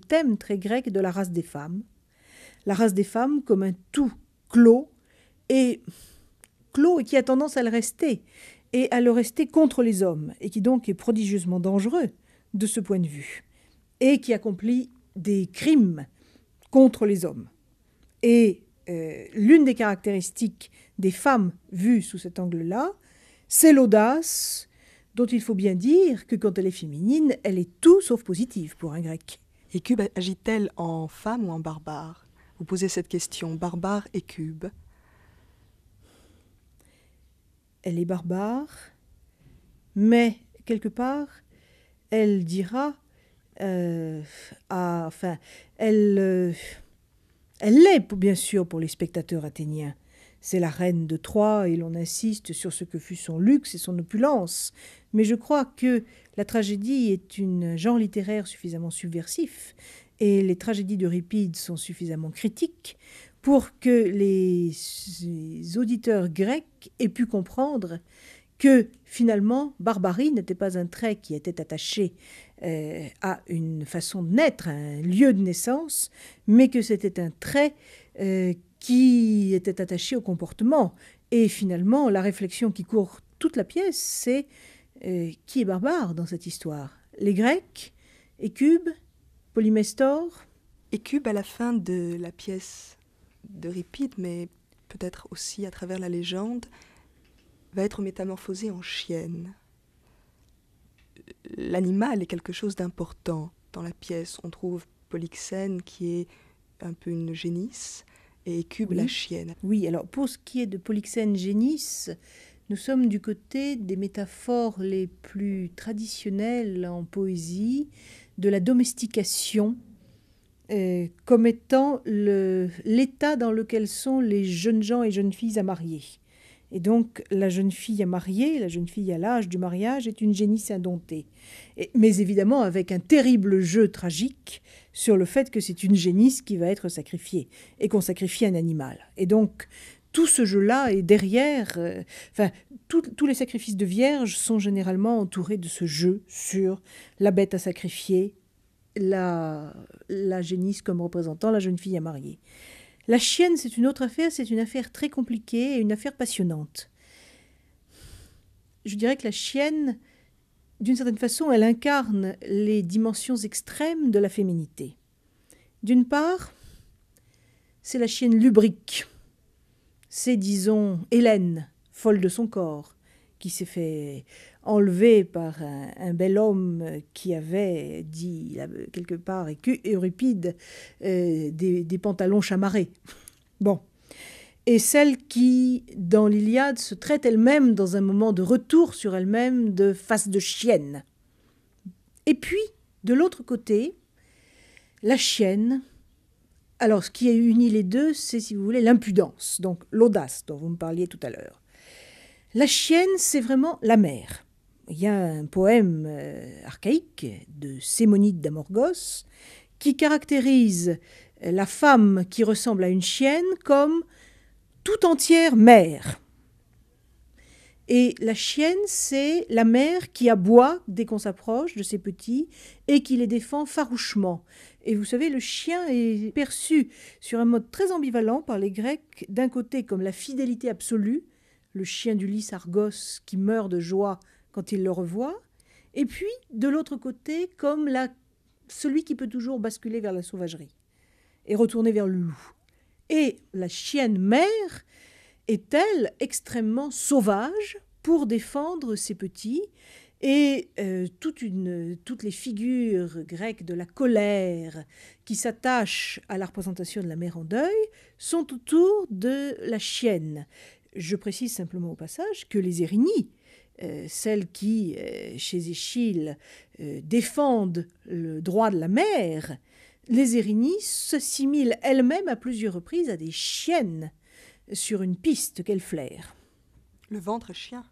thème très grec de la race des femmes. La race des femmes comme un tout clos et qui a tendance à le rester, et à le rester contre les hommes, et qui donc est prodigieusement dangereux de ce point de vue, et qui accomplit des crimes contre les hommes. Et l'une des caractéristiques des femmes vues sous cet angle-là, c'est l'audace, dont il faut bien dire que quand elle est féminine, elle est tout sauf positive pour un grec. Hécube agit-elle en femme ou en barbare? Vous posez cette question, barbare Hécube. Elle est barbare, mais quelque part, elle dira, elle l'est bien sûr pour les spectateurs athéniens. C'est la reine de Troie et l'on insiste sur ce que fut son luxe et son opulence. Mais je crois que la tragédie est un genre littéraire suffisamment subversif et les tragédies d'Euripide sont suffisamment critiques pour que les auditeurs grecs aient pu comprendre que finalement, barbarie n'était pas un trait qui était attaché à une façon de naître, à un lieu de naissance, mais que c'était un trait qui était attaché au comportement. Et finalement, la réflexion qui court toute la pièce, c'est qui est barbare dans cette histoire? Les Grecs, Hécube, Polymestor? Hécube, à la fin de la pièce d'Euripide, mais peut-être aussi à travers la légende, va être métamorphosée en chienne. L'animal est quelque chose d'important dans la pièce. On trouve Polyxène qui est un peu une génisse et Écube, Oui. la chienne. Oui, alors pour ce qui est de Polyxène génis, nous sommes du côté des métaphores les plus traditionnelles en poésie, de la domestication, comme étant l'état dans lequel sont les jeunes gens et jeunes filles à marier. Et donc la jeune fille à marier, la jeune fille à l'âge du mariage est une génisse indomptée. Mais évidemment avec un terrible jeu tragique sur le fait que c'est une génisse qui va être sacrifiée et qu'on sacrifie un animal. Et donc tout ce jeu-là est derrière... tous les sacrifices de vierges sont généralement entourés de ce jeu sur la bête à sacrifier, la génisse comme représentant la jeune fille à marier. La chienne, c'est une autre affaire, c'est une affaire très compliquée et une affaire passionnante. Je dirais que la chienne, d'une certaine façon, elle incarne les dimensions extrêmes de la féminité. D'une part, c'est la chienne lubrique. C'est, disons, Hélène, folle de son corps, qui s'est fait enlever par un bel homme qui avait dit quelque part, Euripide, des pantalons chamarrés. Bon. Et celle qui, dans l'Iliade, se traite elle-même, dans un moment de retour sur elle-même, de face de chienne. Et puis, de l'autre côté, la chienne. Alors, ce qui a uni les deux, c'est, si vous voulez, l'impudence, donc l'audace dont vous me parliez tout à l'heure. La chienne, c'est vraiment la mère. Il y a un poème archaïque de Sémonide d'Amorgos qui caractérise la femme qui ressemble à une chienne comme tout entière mère. Et la chienne, c'est la mère qui aboie dès qu'on s'approche de ses petits et qui les défend farouchement. Et vous savez, le chien est perçu sur un mode très ambivalent par les Grecs, d'un côté comme la fidélité absolue, le chien d'Ulysse Argos qui meurt de joie quand il le revoit, et puis de l'autre côté comme celui qui peut toujours basculer vers la sauvagerie et retourner vers le loup. Et la chienne mère est-elle extrêmement sauvage pour défendre ses petits, et toutes les figures grecques de la colère qui s'attachent à la représentation de la mère en deuil sont autour de la chienne. Je précise simplement au passage que les Érinies, celles qui, chez Échille, défendent le droit de la mère, les Érinies s'assimilent elles-mêmes à plusieurs reprises à des chiennes sur une piste qu'elles flairent. Le ventre est chien.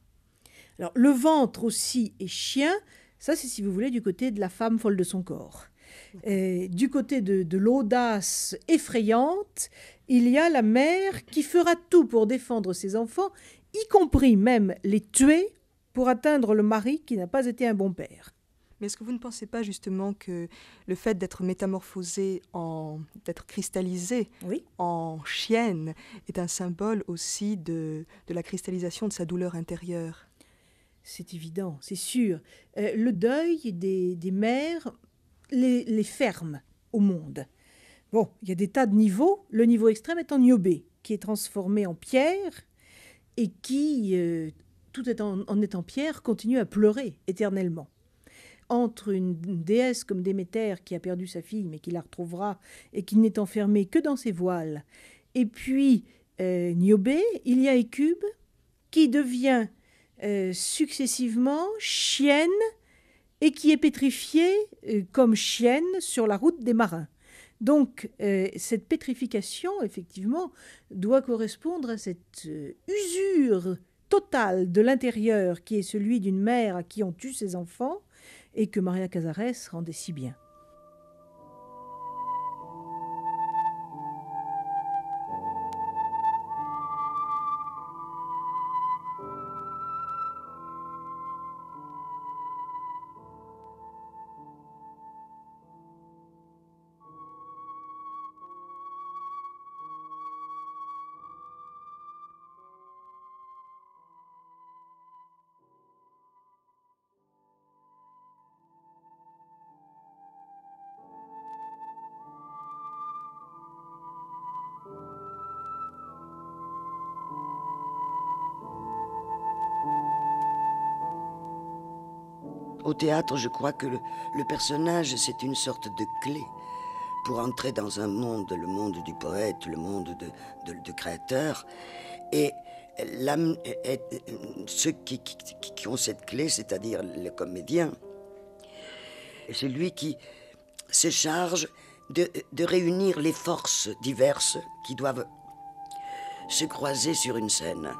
Alors, le ventre aussi est chien, ça c'est, si vous voulez, du côté de la femme folle de son corps. Du côté de l'audace effrayante, il y a la mère qui fera tout pour défendre ses enfants, y compris même les tuer pour atteindre le mari qui n'a pas été un bon père. Mais est-ce que vous ne pensez pas justement que le fait d'être métamorphosé, d'être cristallisé Oui. en chienne est un symbole aussi de la cristallisation de sa douleur intérieure? C'est évident, c'est sûr. Le deuil des mères les ferme au monde. Bon, il y a des tas de niveaux. Le niveau extrême est en niobé, qui est transformé en pierre et qui, tout en étant pierre, continue à pleurer éternellement. Entre une déesse comme Déméter qui a perdu sa fille mais qui la retrouvera et qui n'est enfermée que dans ses voiles, et puis Niobé, il y a Écube qui devient successivement chienne et qui est pétrifiée comme chienne sur la route des marins. Donc cette pétrification, effectivement, doit correspondre à cette usure totale de l'intérieur qui est celui d'une mère à qui on tue ses enfants et que Maria Casares rendait si bien. Au théâtre, je crois que le personnage, c'est une sorte de clé. pour entrer dans un monde, le monde du poète, le monde de créateur. Et ceux qui ont cette clé, c'est-à-dire le comédien, c'est lui qui se charge de réunir les forces diverses qui doivent se croiser sur une scène.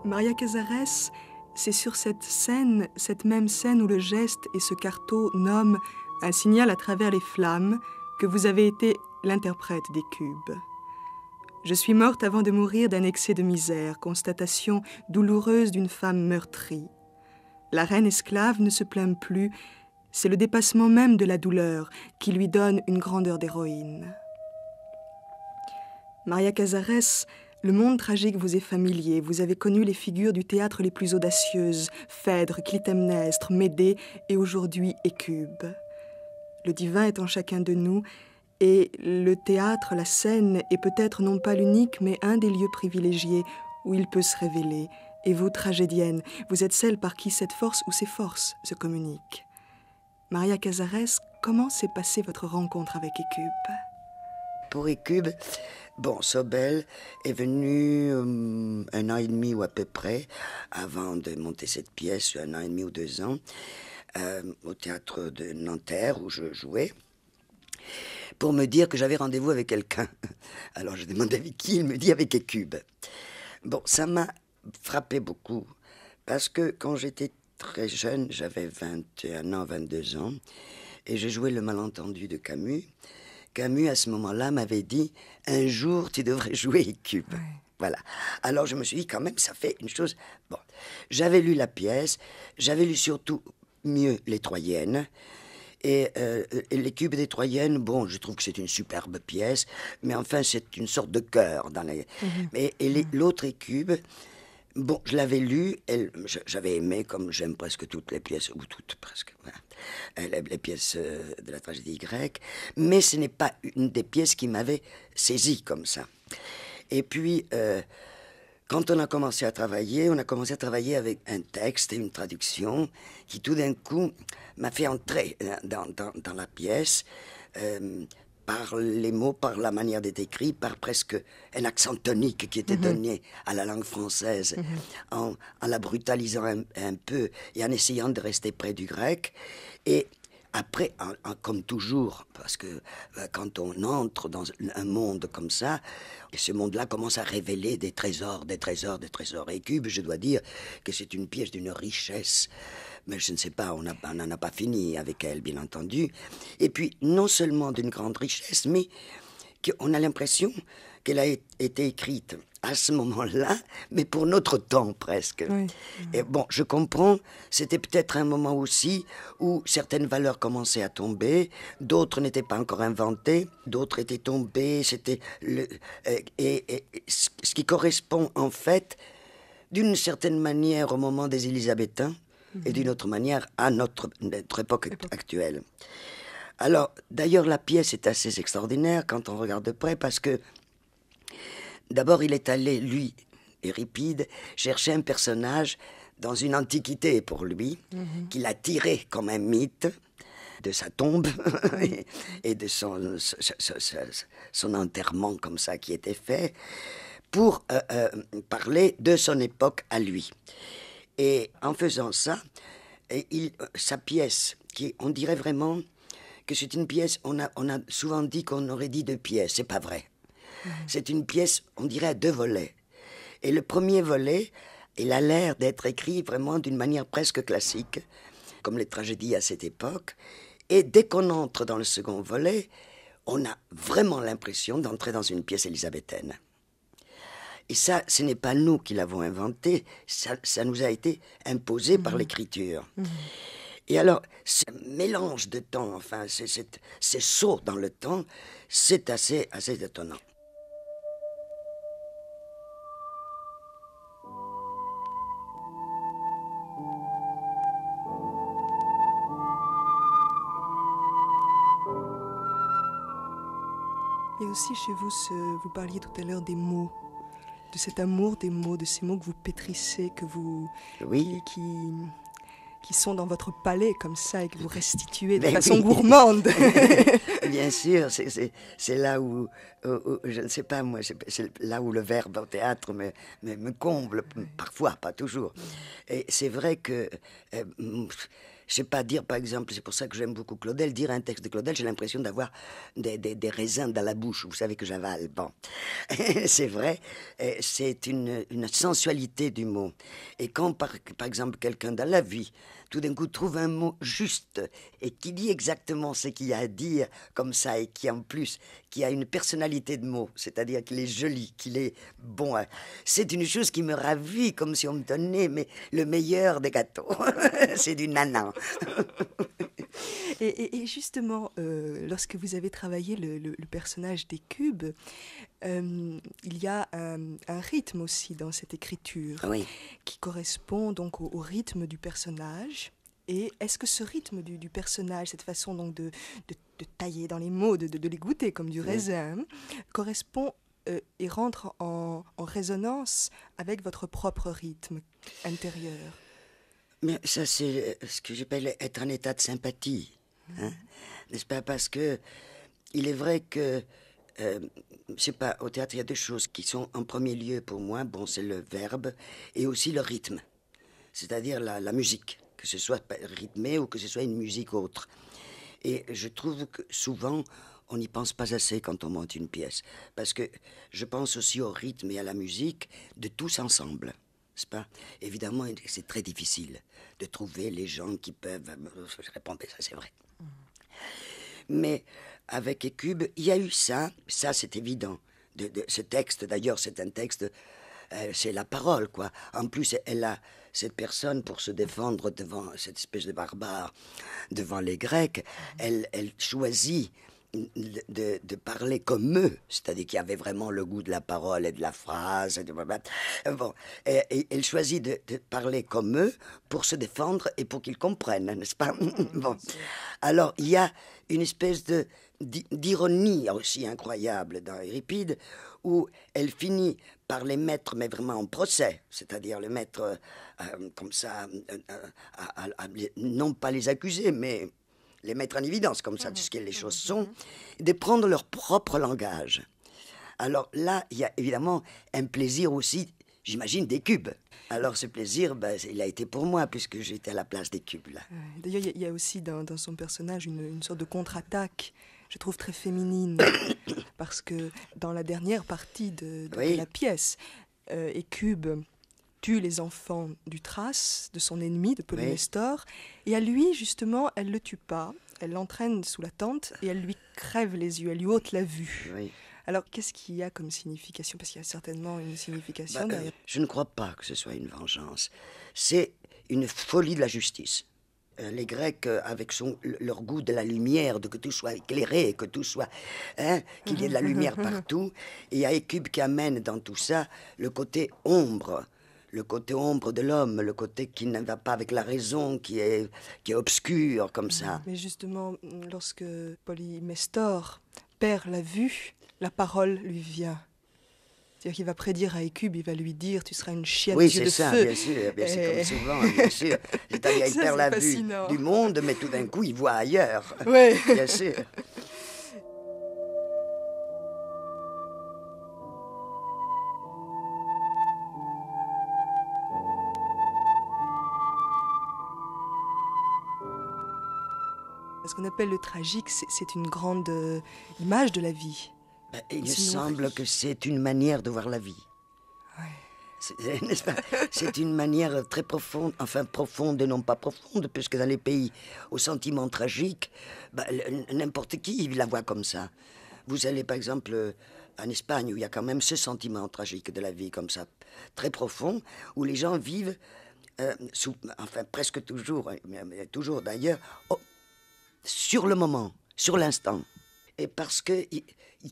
Maria Casares, c'est sur cette scène, cette même scène où le geste et ce quarto nomment un signal à travers les flammes, que vous avez été l'interprète des cubes. Je suis morte avant de mourir d'un excès de misère, constatation douloureuse d'une femme meurtrie. La reine esclave ne se plaint plus, c'est le dépassement même de la douleur qui lui donne une grandeur d'héroïne. Maria Casares, le monde tragique vous est familier. Vous avez connu les figures du théâtre les plus audacieuses, Phèdre, Clytemnestre, Médée et aujourd'hui Hécube. Le divin est en chacun de nous et le théâtre, la scène, est peut-être non pas l'unique, mais un des lieux privilégiés où il peut se révéler. Et vous, tragédienne, vous êtes celle par qui cette force ou ces forces se communiquent. Maria Casares, comment s'est passée votre rencontre avec Hécube ? Pour Hécube, Sobel est venu 1 an et demi ou à peu près, avant de monter cette pièce, 1 an et demi ou 2 ans, au théâtre de Nanterre où je jouais, pour me dire que j'avais rendez-vous avec quelqu'un. Alors je demandais avec qui, il me dit avec Hécube. Ça m'a frappé beaucoup, parce que quand j'étais très jeune, j'avais 21 ans, 22 ans, et je jouais Le Malentendu de Camus. Camus, à ce moment-là, m'avait dit « Un jour, tu devrais jouer Hécube. » Voilà. Alors, je me suis dit, quand même, ça fait une chose... J'avais lu la pièce, j'avais lu surtout mieux Les Troyennes. Et l'Hécube des Troyennes, je trouve que c'est une superbe pièce, mais enfin, c'est une sorte de chœur dans les... L'autre Hécube... je l'avais lu, j'avais aimé, comme j'aime presque toutes les pièces, ou toutes presque, les pièces de la tragédie grecque, mais ce n'est pas une des pièces qui m'avait saisi comme ça. Et puis, quand on a commencé à travailler avec un texte et une traduction qui tout d'un coup m'a fait entrer dans la pièce, par les mots, par la manière d'être écrit, par presque un accent tonique qui était donné à la langue française, en la brutalisant un peu et en essayant de rester près du grec. Et après, comme toujours, parce que quand on entre dans un monde comme ça, et ce monde-là commence à révéler des trésors. Hécube, je dois dire que c'est une pièce d'une richesse. Mais je ne sais pas, on n'en a pas fini avec elle, bien entendu. Et puis, non seulement d'une grande richesse, mais qu'on a l'impression qu'elle a été écrite à ce moment-là, mais pour notre temps presque. Oui. Et je comprends, c'était peut-être un moment aussi où certaines valeurs commençaient à tomber, d'autres n'étaient pas encore inventées, d'autres étaient tombées, c'était ce qui correspond en fait, d'une certaine manière au moment des Élisabéthains, et d'une autre manière à notre époque actuelle. Alors, d'ailleurs, la pièce est assez extraordinaire quand on regarde de près, parce que d'abord, il est allé, lui, Euripide, chercher un personnage dans une antiquité pour lui, qu'il a tiré comme un mythe de sa tombe et de son enterrement comme ça qui était fait, pour parler de son époque à lui. Et en faisant ça, sa pièce, on dirait vraiment que c'est une pièce, on a souvent dit qu'on aurait dit 2 pièces, c'est pas vrai. C'est une pièce, on dirait à 2 volets. Et le premier volet, il a l'air d'être écrit vraiment d'une manière presque classique, comme les tragédies à cette époque. Et dès qu'on entre dans le second volet, on a vraiment l'impression d'entrer dans une pièce élisabéthaine. Et ça, ce n'est pas nous qui l'avons inventé, ça nous a été imposé par l'écriture. Et alors, ce mélange de temps, enfin, ces sauts dans le temps, c'est assez étonnant. Il y a aussi chez vous, vous parliez tout à l'heure des mots, de cet amour des mots, de ces mots que vous pétrissez, que vous... Oui. qui sont dans votre palais comme ça et que vous restituez de Ben façon oui. gourmande. Bien sûr, c'est là où, je ne sais pas moi, c'est là où le verbe au théâtre me comble, parfois, pas toujours. Et c'est vrai que, je sais pas dire par exemple, c'est pour ça que j'aime beaucoup Claudel, dire un texte de Claudel, j'ai l'impression d'avoir des raisins dans la bouche, vous savez que j'avale, bon. C'est vrai, c'est une sensualité du mot. Et quand par exemple quelqu'un dans la vie, tout d'un coup trouve un mot juste et qui dit exactement ce qu'il y a à dire comme ça et qui en plus qui a une personnalité de mot, c'est-à-dire qu'il est joli, qu'il est bon, c'est une chose qui me ravit comme si on me donnait mais le meilleur des gâteaux. C'est du nanan. Et justement, lorsque vous avez travaillé le personnage d'Hécube, il y a un rythme aussi dans cette écriture Oui. qui correspond donc au rythme du personnage. Et est-ce que ce rythme du personnage, cette façon donc de tailler dans les mots, de les goûter comme du raisin, correspond et rentre en résonance avec votre propre rythme intérieur? Mais ça, c'est ce que j'appelle être en état de sympathie. Hein? N'est-ce pas? Parce que il est vrai que, je sais pas, au théâtre, il y a deux choses qui sont en premier lieu pour moi. Bon, c'est le verbe et aussi le rythme. C'est-à-dire la musique, que ce soit rythmé ou que ce soit une musique autre. Et je trouve que souvent, on n'y pense pas assez quand on monte une pièce. Parce que je pense aussi au rythme et à la musique de tous ensemble. N'est-ce pas? Évidemment, c'est très difficile de trouver les gens qui peuvent répondre, ça c'est vrai. Mais avec Hécube, il y a eu ça c'est évident. De ce texte, d'ailleurs, c'est un texte, c'est la parole, quoi. En plus, elle a cette personne, pour se défendre devant cette espèce de barbare, devant les Grecs, elle choisit de parler comme eux, c'est-à-dire qu'il y avait vraiment le goût de la parole et de la phrase. Bon, et elle choisit de parler comme eux pour se défendre et pour qu'ils comprennent, n'est-ce pas? Bon. Alors, il y a une espèce d'ironie aussi incroyable dans Euripide, où elle finit par les mettre, mais vraiment en procès, c'est-à-dire les mettre comme ça, non pas les accuser, mais les mettre en évidence, comme ça, de ce que les choses sont, de prendre leur propre langage. Alors là, il y a évidemment un plaisir aussi, j'imagine, d'Hécube. Alors ce plaisir, il a été pour moi, puisque j'étais à la place d'Hécube, là. D'ailleurs, il y a aussi dans son personnage une sorte de contre-attaque, je trouve très féminine, parce que dans la dernière partie de la pièce, Hécube tue les enfants du Thrace, de son ennemi, de Polymestor, et à lui, justement, elle ne le tue pas, elle l'entraîne sous la tente et elle lui crève les yeux, elle lui ôte la vue. Oui. Alors, qu'est-ce qu'il y a comme signification? Parce qu'il y a certainement une signification derrière. Je ne crois pas que ce soit une vengeance. C'est une folie de la justice. Les Grecs, avec leur goût de la lumière, de que tout soit éclairé, que tout soit, qu'il y ait de la lumière partout, et il y a Hécube qui amène dans tout ça le côté ombre de l'homme, le côté qui ne va pas avec la raison, qui est obscur comme ça. Mais justement, lorsque Polymestor perd la vue, la parole lui vient. C'est-à-dire qu'il va prédire à Hécube, il va lui dire « tu seras une chienne oui, yeux de ça, feu ». Oui, c'est ça, bien sûr. C'est comme souvent, bien sûr. C'est-à-dire qu'il perd la vue du monde, mais tout d'un coup, il voit ailleurs. Oui. Bien sûr. Ce qu'on appelle le tragique, c'est une grande image de la vie. Il me semble que c'est une manière de voir la vie. Ouais. N'est-ce pas? C'est une manière très profonde, enfin profonde et non pas profonde, puisque dans les pays au sentiment tragique, n'importe qui la voit comme ça. Vous allez par exemple en Espagne, où il y a quand même ce sentiment tragique de la vie comme ça, très profond, où les gens vivent, presque toujours, mais toujours d'ailleurs, sur le moment, sur l'instant. Et parce que,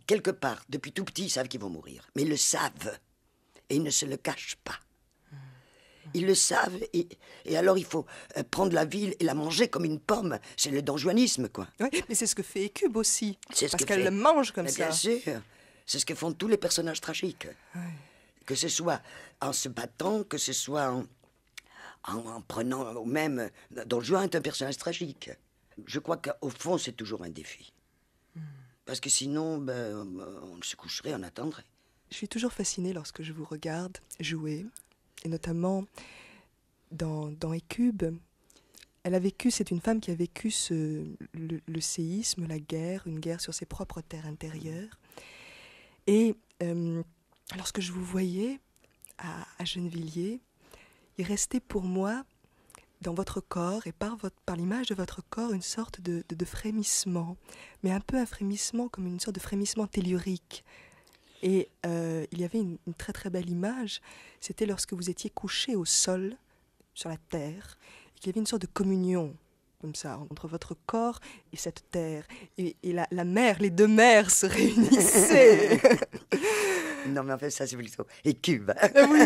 quelque part, depuis tout petit, ils savent qu'ils vont mourir. Mais ils le savent. Et ils ne se le cachent pas. Ils le savent. Et alors, il faut prendre la vie et la manger comme une pomme. C'est le donjuanisme, quoi. Oui, mais c'est ce que fait Hécube aussi. C'est ce parce que qu'elle le mange comme ça. Bien sûr. C'est ce que font tous les personnages tragiques. Ouais. Que ce soit en se battant, que ce soit en prenant même Don Juan est un personnage tragique. Je crois qu'au fond, c'est toujours un défi. Parce que sinon, on se coucherait, on attendrait. Je suis toujours fascinée lorsque je vous regarde jouer, et notamment dans Hécube. Elle a vécu, c'est une femme qui a vécu le séisme, la guerre, une guerre sur ses propres terres intérieures. Et lorsque je vous voyais à Gennevilliers, il restait pour moi, dans votre corps et par l'image de votre corps, une sorte de frémissement, mais un peu un frémissement comme une sorte de frémissement tellurique. Et il y avait une très très belle image, c'était lorsque vous étiez couché au sol, sur la terre, et qu'il y avait une sorte de communion, comme ça, entre votre corps et cette terre. Et la mer, les deux mers se réunissaient. Non, mais en fait, ça, c'est plutôt Hécube. Oui.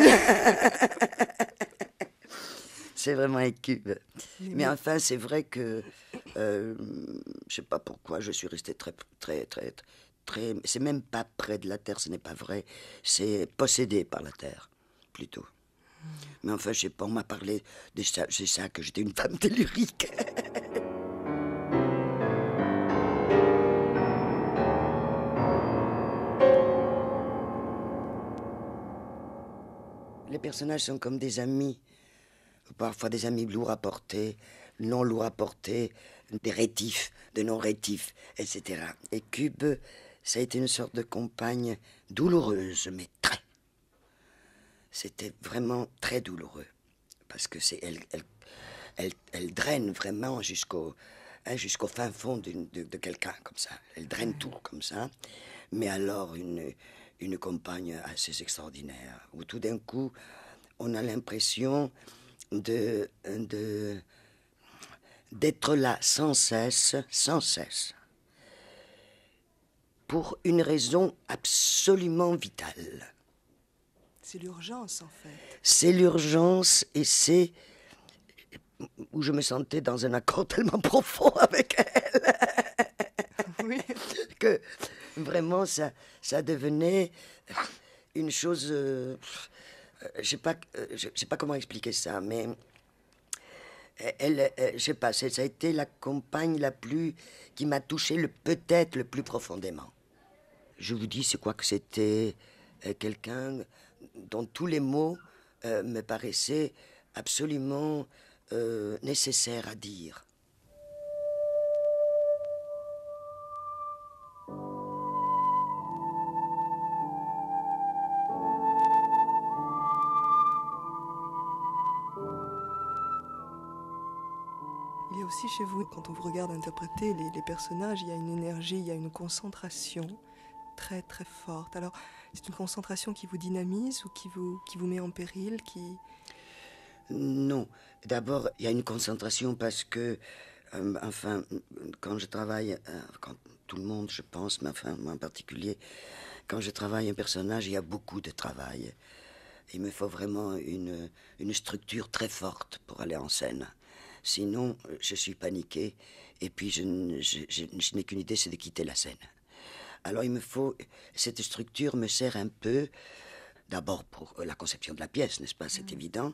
C'est vraiment Hécube. Mais enfin, c'est vrai que... je sais pas pourquoi, je suis resté très... C'est même pas près de la terre, ce n'est pas vrai. C'est possédé par la terre, plutôt. Mais enfin, je sais pas, on m'a parlé de ça, c'est ça, que j'étais une femme tellurique. Les personnages sont comme des amis, parfois des amis lourds à porter, non lourds à porter, des rétifs, de non-rétifs, etc. Et Cube, ça a été une sorte de compagne douloureuse, mais très. C'était vraiment très douloureux, parce que elle draine vraiment jusqu'au fin fond de quelqu'un, comme ça. Elle draine tout, comme ça. Mais alors, une compagne assez extraordinaire, où tout d'un coup, on a l'impression d'être là sans cesse, pour une raison absolument vitale. C'est l'urgence, en fait. C'est l'urgence, et c'est où je me sentais dans un accord tellement profond avec elle. Oui. Que vraiment, ça devenait une chose... je sais pas comment expliquer ça, mais... je sais pas, ça a été la compagne qui m'a touché peut-être le plus profondément. Je vous dis, c'est quoi que c'était quelqu'un dont tous les mots me paraissaient absolument nécessaires à dire. Il y a aussi chez vous, quand on vous regarde interpréter les personnages, il y a une énergie, il y a une concentration très très forte. Alors, c'est une concentration qui vous dynamise ou qui vous met en péril, Non. D'abord, il y a une concentration parce que, enfin, quand je travaille, quand tout le monde, je pense, mais enfin, moi en particulier, quand je travaille un personnage, il y a beaucoup de travail. Il me faut vraiment une structure très forte pour aller en scène. Sinon, je suis paniqué, et puis je n'ai qu'une idée, c'est de quitter la scène. Alors il me faut... Cette structure me sert un peu, d'abord pour la conception de la pièce, n'est-ce pas, c'est évident,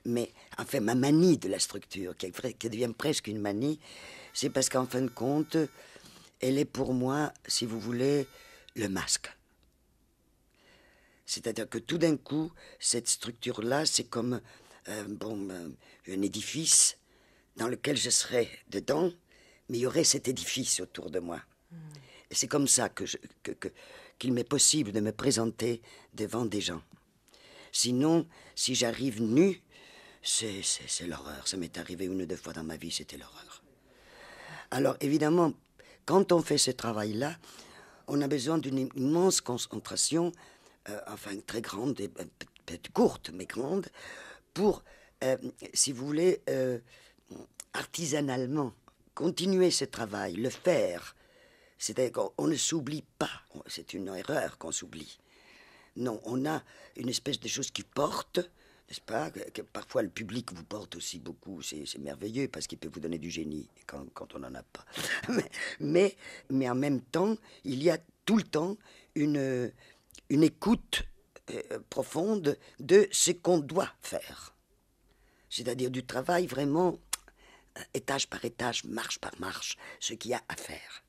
mais enfin ma manie de la structure, qui devient presque une manie, c'est parce qu'en fin de compte, elle est pour moi, si vous voulez, le masque. C'est-à-dire que tout d'un coup, cette structure-là, c'est comme un édifice dans lequel je serais dedans, mais il y aurait cet édifice autour de moi. Et c'est comme ça qu'il m'est possible de me présenter devant des gens. Sinon, si j'arrive nu, c'est l'horreur. Ça m'est arrivé une ou deux fois dans ma vie, c'était l'horreur. Alors, évidemment, quand on fait ce travail-là, on a besoin d'une immense concentration, enfin très grande, peut-être courte, mais grande, pour, si vous voulez, artisanalement, continuer ce travail, le faire. C'est-à-dire qu'on ne s'oublie pas. C'est une erreur qu'on s'oublie. Non, on a une espèce de chose qui porte, n'est-ce pas, que parfois le public vous porte aussi beaucoup. C'est merveilleux parce qu'il peut vous donner du génie quand on n'en a pas. Mais en même temps, il y a tout le temps une écoute profonde de ce qu'on doit faire. c'est-à-dire du travail vraiment étage par étage, marche par marche, ce qu'il y a à faire.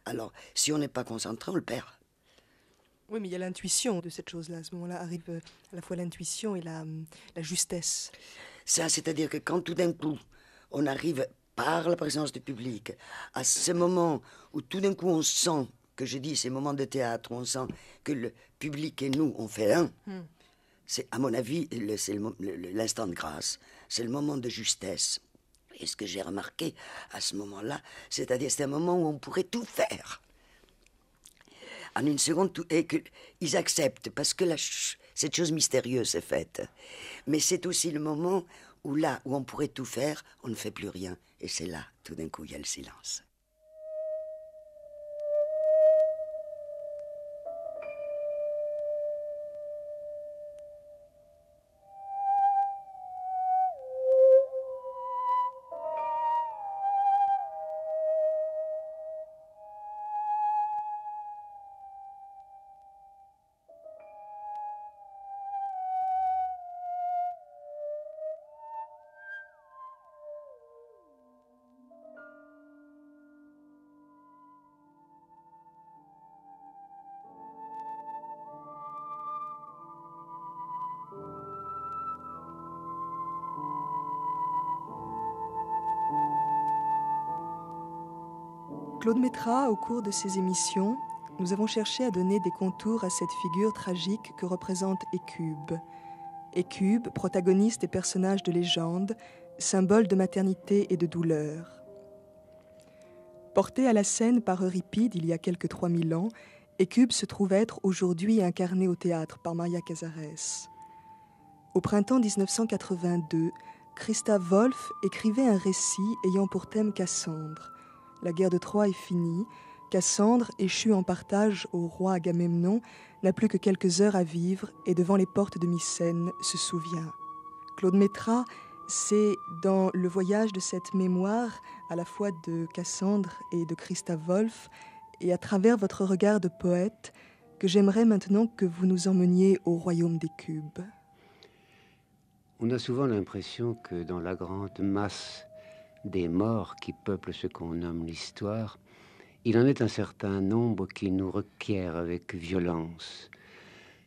Alors, si on n'est pas concentré, on le perd. Oui, mais il y a l'intuition de cette chose-là. À ce moment-là arrive à la fois l'intuition et la justesse. Ça, c'est-à-dire que quand tout d'un coup, on arrive par la présence du public à ce moment où tout d'un coup on sent, que je dis ces moments de théâtre, où on sent que le public et nous, on fait un, c'est, à mon avis, c'est l'instant de grâce. C'est le moment de justesse. Et ce que j'ai remarqué à ce moment-là, c'est-à-dire c'est un moment où on pourrait tout faire. En une seconde, et qu'ils acceptent, parce que cette chose mystérieuse est faite. Mais c'est aussi le moment où là, où on pourrait tout faire, on ne fait plus rien. Et c'est là, tout d'un coup, il y a le silence. Claude Métras, au cours de ses émissions, nous avons cherché à donner des contours à cette figure tragique que représente Hécube. Hécube, protagoniste et personnage de légende, symbole de maternité et de douleur. Porté à la scène par Euripide il y a quelque 3000 ans, Hécube se trouve être aujourd'hui incarné au théâtre par Maria Casares. Au printemps 1982, Christa Wolf écrivait un récit ayant pour thème Cassandre. La guerre de Troie est finie. Cassandre, échue en partage au roi Agamemnon, n'a plus que quelques heures à vivre et devant les portes de Mycène se souvient. Claude Métras, c'est dans le voyage de cette mémoire, à la fois de Cassandre et de Christa Wolf, et à travers votre regard de poète, que j'aimerais maintenant que vous nous emmeniez au royaume d'Hécube. On a souvent l'impression que dans la grande masse des morts qui peuplent ce qu'on nomme l'histoire, il en est un certain nombre qui nous requièrent avec violence.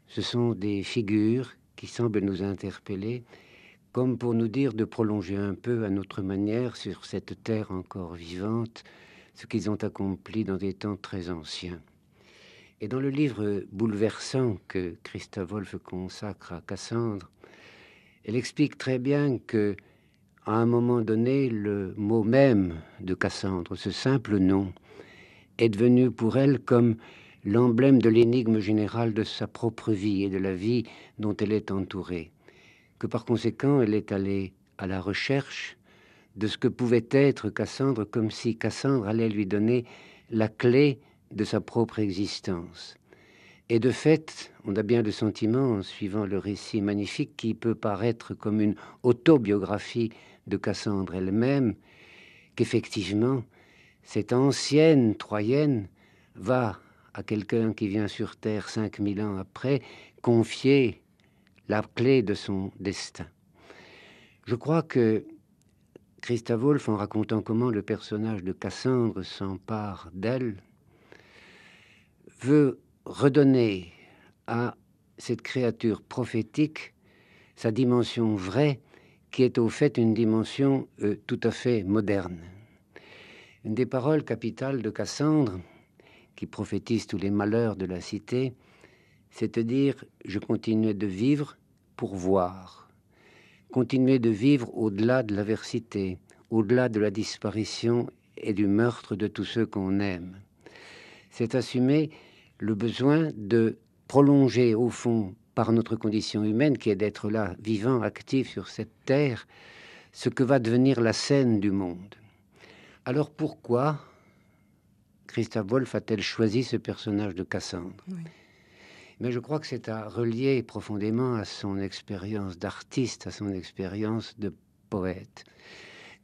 Ce sont des figures qui semblent nous interpeller, comme pour nous dire de prolonger un peu à notre manière sur cette terre encore vivante, ce qu'ils ont accompli dans des temps très anciens. Et dans le livre bouleversant que Christa Wolf consacre à Cassandre, elle explique très bien que à un moment donné, le mot même de Cassandre, ce simple nom, est devenu pour elle comme l'emblème de l'énigme générale de sa propre vie et de la vie dont elle est entourée. Que par conséquent, elle est allée à la recherche de ce que pouvait être Cassandre, comme si Cassandre allait lui donner la clé de sa propre existence. Et de fait, on a bien le sentiment, en suivant le récit magnifique, qui peut paraître comme une autobiographie de Cassandre elle-même, qu'effectivement, cette ancienne Troyenne va à quelqu'un qui vient sur Terre 5000 ans après, confier la clé de son destin. Je crois que Christa Wolf, en racontant comment le personnage de Cassandre s'empare d'elle, veut redonner à cette créature prophétique sa dimension vraie, qui est au fait une dimension tout à fait moderne. Une des paroles capitales de Cassandre, qui prophétise tous les malheurs de la cité, c'est de dire « je continuais de vivre pour voir ». Continuer de vivre au-delà de l'adversité, au-delà de la disparition et du meurtre de tous ceux qu'on aime. C'est assumer le besoin de prolonger, au fond, par notre condition humaine, qui est d'être là, vivant, actif sur cette terre, ce que va devenir la scène du monde. Alors pourquoi Christa Wolf a-t-elle choisi ce personnage de Cassandre ? Oui. Mais je crois que c'est à relier profondément à son expérience d'artiste, à son expérience de poète.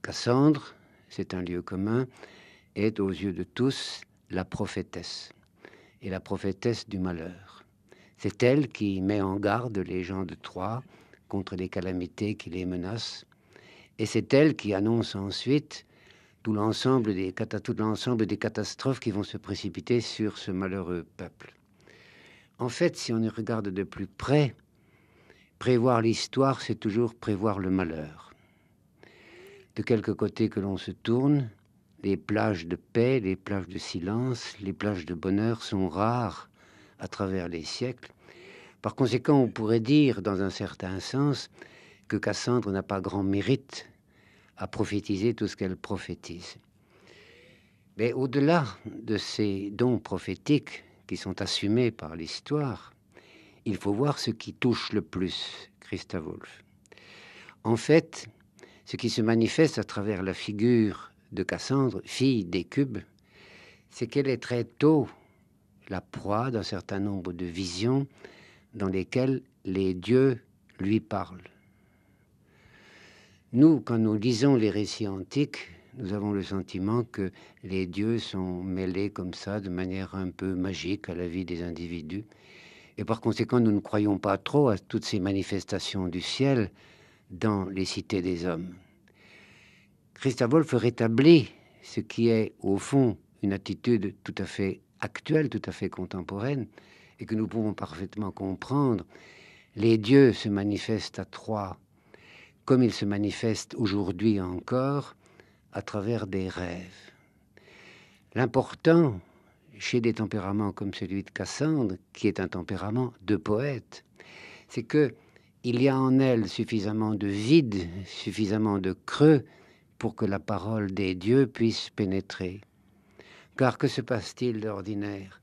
Cassandre, c'est un lieu commun, est aux yeux de tous la prophétesse, et la prophétesse du malheur. C'est elle qui met en garde les gens de Troie contre les calamités qui les menacent. Et c'est elle qui annonce ensuite tout l'ensemble des catastrophes qui vont se précipiter sur ce malheureux peuple. En fait, si on y regarde de plus près, prévoir l'histoire, c'est toujours prévoir le malheur. De quelque côté que l'on se tourne, les plages de paix, les plages de silence, les plages de bonheur sont rares à travers les siècles. Par conséquent, on pourrait dire, dans un certain sens, que Cassandre n'a pas grand mérite à prophétiser tout ce qu'elle prophétise. Mais au-delà de ces dons prophétiques qui sont assumés par l'histoire, il faut voir ce qui touche le plus Christa Wolf. En fait, ce qui se manifeste à travers la figure de Cassandre, fille d'Hécube, c'est qu'elle est très tôt la proie d'un certain nombre de visions dans lesquelles les dieux lui parlent. Nous, quand nous lisons les récits antiques, nous avons le sentiment que les dieux sont mêlés comme ça, de manière un peu magique à la vie des individus. Et par conséquent, nous ne croyons pas trop à toutes ces manifestations du ciel dans les cités des hommes. Christa Wolf rétablit ce qui est, au fond, une attitude tout à fait actuelle, tout à fait contemporaine, et que nous pouvons parfaitement comprendre. Les dieux se manifestent à Troie, comme ils se manifestent aujourd'hui encore, à travers des rêves. L'important, chez des tempéraments comme celui de Cassandre, qui est un tempérament de poète, c'est que il y a en elle suffisamment de vide, suffisamment de creux pour que la parole des dieux puisse pénétrer. Car que se passe-t-il d'ordinaire?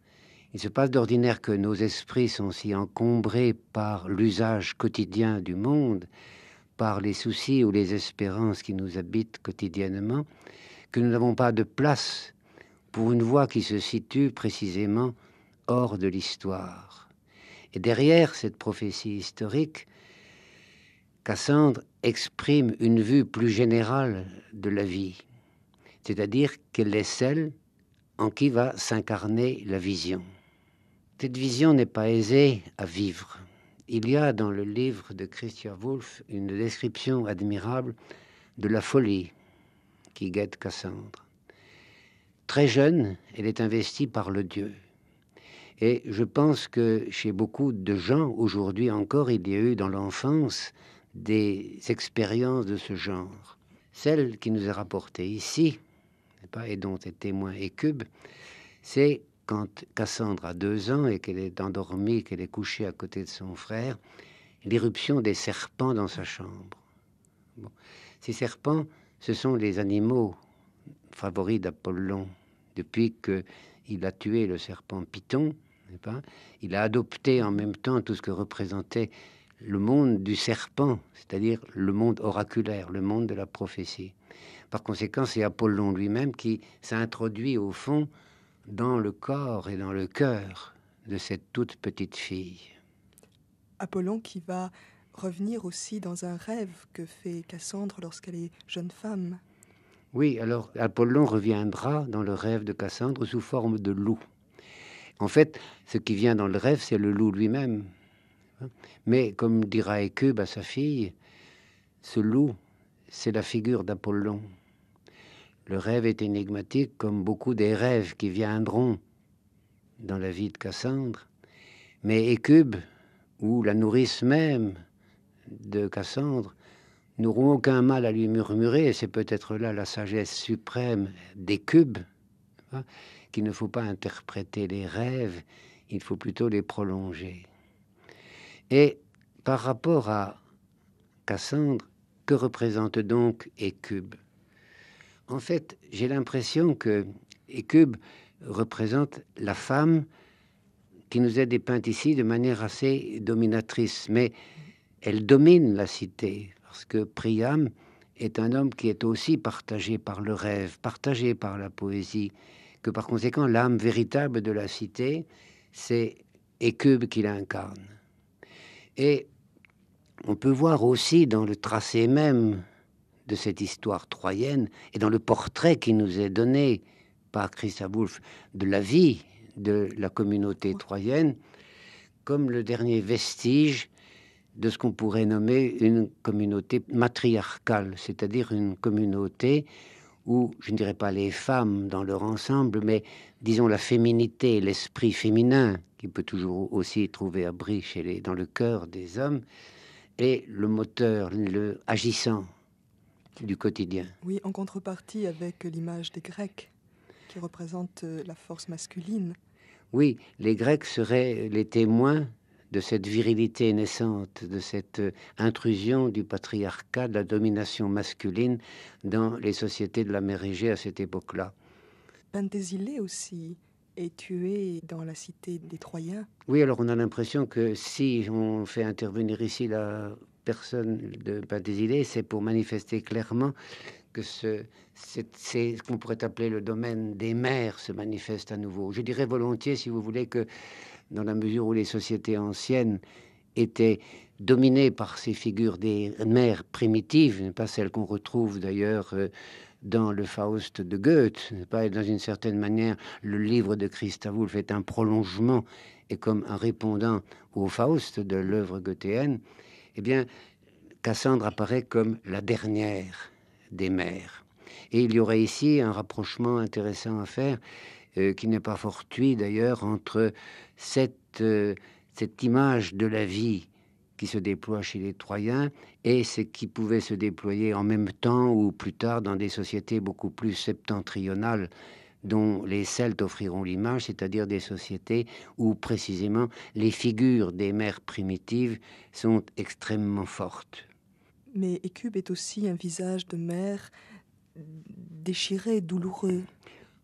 Il se passe d'ordinaire que nos esprits sont si encombrés par l'usage quotidien du monde, par les soucis ou les espérances qui nous habitent quotidiennement, que nous n'avons pas de place pour une voix qui se situe précisément hors de l'histoire. Et derrière cette prophétie historique, Cassandre exprime une vue plus générale de la vie, c'est-à-dire qu'elle est celle en qui va s'incarner la vision. Cette vision n'est pas aisée à vivre. Il y a dans le livre de Christa Wolf une description admirable de la folie qui guette Cassandre. Très jeune, elle est investie par le Dieu. Et je pense que chez beaucoup de gens, aujourd'hui encore, il y a eu dans l'enfance des expériences de ce genre. Celle qui nous est rapportée ici, et dont est témoin Hécube, c'est quand Cassandre a 2 ans et qu'elle est endormie, qu'elle est couchée à côté de son frère, l'irruption des serpents dans sa chambre. Bon. Ces serpents, ce sont les animaux favoris d'Apollon. Depuis qu'il a tué le serpent Python, il a adopté en même temps tout ce que représentait le monde du serpent, c'est-à-dire le monde oraculaire, le monde de la prophétie. Par conséquent, c'est Apollon lui-même qui s'introduit au fond dans le corps et dans le cœur de cette toute petite fille. Apollon qui va revenir aussi dans un rêve que fait Cassandre lorsqu'elle est jeune femme. Oui, alors Apollon reviendra dans le rêve de Cassandre sous forme de loup. En fait, ce qui vient dans le rêve, c'est le loup lui-même. Mais comme dira Hécube à sa fille, ce loup, c'est la figure d'Apollon. Le rêve est énigmatique comme beaucoup des rêves qui viendront dans la vie de Cassandre. Mais Hécube, ou la nourrice même de Cassandre, n'auront aucun mal à lui murmurer, et c'est peut-être là la sagesse suprême d'Hécube, qu'il ne faut pas interpréter les rêves, il faut plutôt les prolonger. Et par rapport à Cassandre, que représente donc Hécube? En fait, j'ai l'impression que Hécube représente la femme qui nous est dépeinte ici de manière assez dominatrice, mais elle domine la cité, parce que Priam est un homme qui est aussi partagé par le rêve, partagé par la poésie, que par conséquent l'âme véritable de la cité, c'est Hécube qui l'incarne. Et on peut voir aussi dans le tracé même de cette histoire troyenne et dans le portrait qui nous est donné par Christa Wolf de la vie de la communauté troyenne comme le dernier vestige de ce qu'on pourrait nommer une communauté matriarcale, c'est-à-dire une communauté où, je ne dirais pas les femmes dans leur ensemble, mais disons la féminité, l'esprit féminin, qui peut toujours aussi trouver abri dans le cœur des hommes, est le moteur, le agissant du quotidien. Oui, en contrepartie avec l'image des Grecs, qui représente la force masculine. Oui, les Grecs seraient les témoins de cette virilité naissante, de cette intrusion du patriarcat, de la domination masculine dans les sociétés de la mer Égée à cette époque-là. Penthésilée aussi est tué dans la cité des Troyens. Oui, alors on a l'impression que si on fait intervenir ici la personne de Penthésilée, c'est pour manifester clairement que c'est ce qu'on pourrait appeler le domaine des mers se manifeste à nouveau. Je dirais volontiers, si vous voulez, que dans la mesure où les sociétés anciennes étaient dominées par ces figures des mères primitives, pas celles qu'on retrouve d'ailleurs dans le Faust de Goethe, pas dans une certaine manière, le livre de Christa Wolf est un prolongement et comme un répondant au Faust de l'œuvre goethéenne, eh bien, Cassandre apparaît comme la dernière des mères. Et il y aurait ici un rapprochement intéressant à faire, qui n'est pas fortuit d'ailleurs, entre cette image de la vie qui se déploie chez les Troyens et ce qui pouvait se déployer en même temps ou plus tard dans des sociétés beaucoup plus septentrionales dont les Celtes offriront l'image, c'est-à-dire des sociétés où précisément les figures des mères primitives sont extrêmement fortes. Mais Hécube est aussi un visage de mère déchiré, douloureux.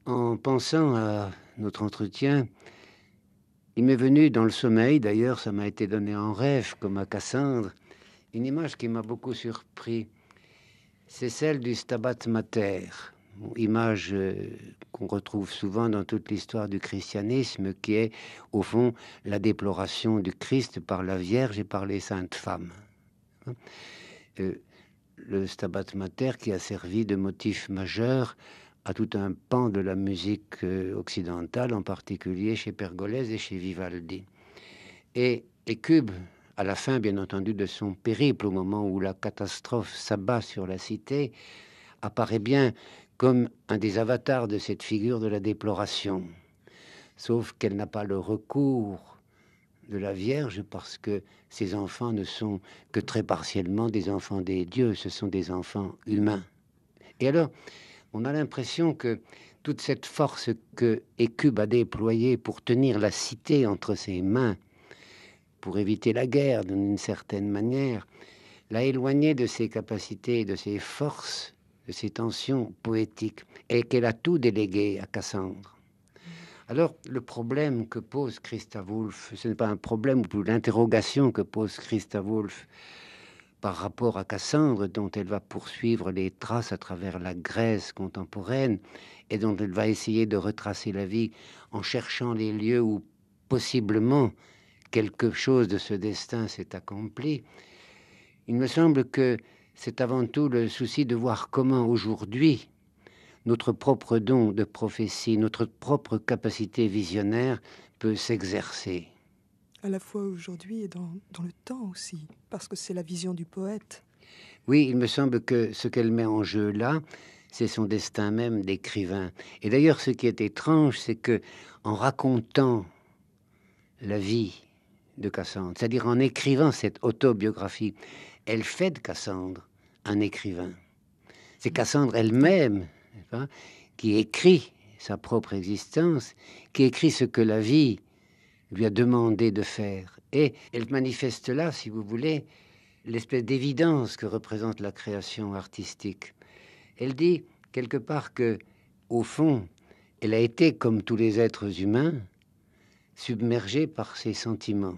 En pensant à notre entretien, il m'est venu dans le sommeil, d'ailleurs ça m'a été donné en rêve comme à Cassandre, une image qui m'a beaucoup surpris. C'est celle du Stabat Mater, image qu'on retrouve souvent dans toute l'histoire du christianisme, qui est au fond la déploration du Christ par la Vierge et par les saintes femmes. Le Stabat Mater qui a servi de motif majeur à tout un pan de la musique occidentale, en particulier chez Pergolèse et chez Vivaldi. Et Hécube, à la fin, bien entendu, de son périple, au moment où la catastrophe s'abat sur la cité, apparaît bien comme un des avatars de cette figure de la déploration. Sauf qu'elle n'a pas le recours de la Vierge parce que ces enfants ne sont que très partiellement des enfants des dieux, ce sont des enfants humains. Et alors, on a l'impression que toute cette force que Hécube a déployée pour tenir la cité entre ses mains, pour éviter la guerre d'une certaine manière, l'a éloignée de ses capacités, de ses forces, de ses tensions poétiques, et qu'elle a tout délégué à Cassandre. Alors, le problème que pose Christa Wolf, ce n'est pas un problème, ou plus l'interrogation que pose Christa Wolf par rapport à Cassandre, dont elle va poursuivre les traces à travers la Grèce contemporaine, et dont elle va essayer de retracer la vie en cherchant les lieux où possiblement quelque chose de ce destin s'est accompli. Il me semble que c'est avant tout le souci de voir comment aujourd'hui notre propre don de prophétie, notre propre capacité visionnaire peut s'exercer. À la fois aujourd'hui et dans le temps aussi, parce que c'est la vision du poète. Oui, il me semble que ce qu'elle met en jeu là, c'est son destin même d'écrivain. Et d'ailleurs, ce qui est étrange, c'est que en racontant la vie de Cassandre, c'est-à-dire en écrivant cette autobiographie, elle fait de Cassandre un écrivain. C'est Cassandre elle-même qui écrit sa propre existence, qui écrit ce que la vie lui a demandé de faire. Et elle manifeste là, si vous voulez, l'espèce d'évidence que représente la création artistique. Elle dit quelque part que, au fond, elle a été, comme tous les êtres humains, submergée par ses sentiments.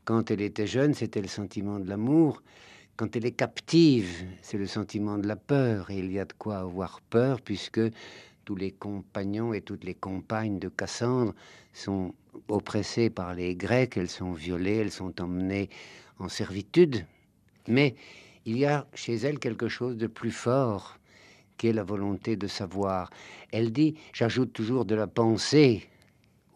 Quand elle était jeune, c'était le sentiment de l'amour. Quand elle est captive, c'est le sentiment de la peur. Et il y a de quoi avoir peur, puisque tous les compagnons et toutes les compagnes de Cassandre sont oppressées par les Grecs, elles sont violées, elles sont emmenées en servitude. Mais il y a chez elle quelque chose de plus fort, qui est la volonté de savoir. Elle dit, j'ajoute toujours de la pensée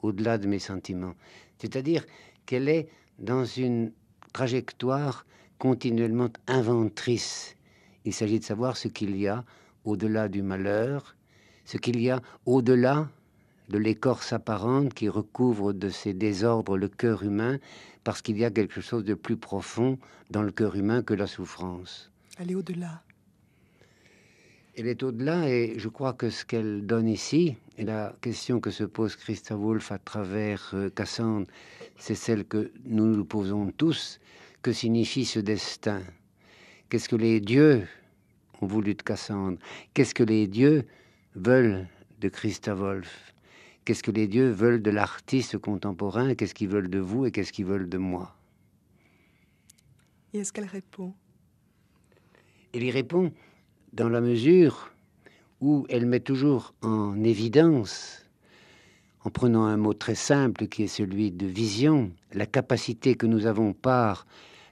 au-delà de mes sentiments. C'est-à-dire qu'elle est dans une trajectoire continuellement inventrice. Il s'agit de savoir ce qu'il y a au-delà du malheur, ce qu'il y a au-delà de l'écorce apparente qui recouvre de ces désordres le cœur humain, parce qu'il y a quelque chose de plus profond dans le cœur humain que la souffrance. Elle est au-delà. Elle est au-delà, et je crois que ce qu'elle donne ici, et la question que se pose Christa Wolf à travers Cassandre, c'est celle que nous nous posons tous. Que signifie ce destin? Qu'est-ce que les dieux ont voulu de Cassandre? Qu'est-ce que les dieux veulent de Christa Wolf? Qu'est-ce que les dieux veulent de l'artiste contemporain? Qu'est-ce qu'ils veulent de vous et qu'est-ce qu'ils veulent de moi? Et est-ce qu'elle répond? Elle y répond dans la mesure où elle met toujours en évidence, en prenant un mot très simple qui est celui de vision, la capacité que nous avons par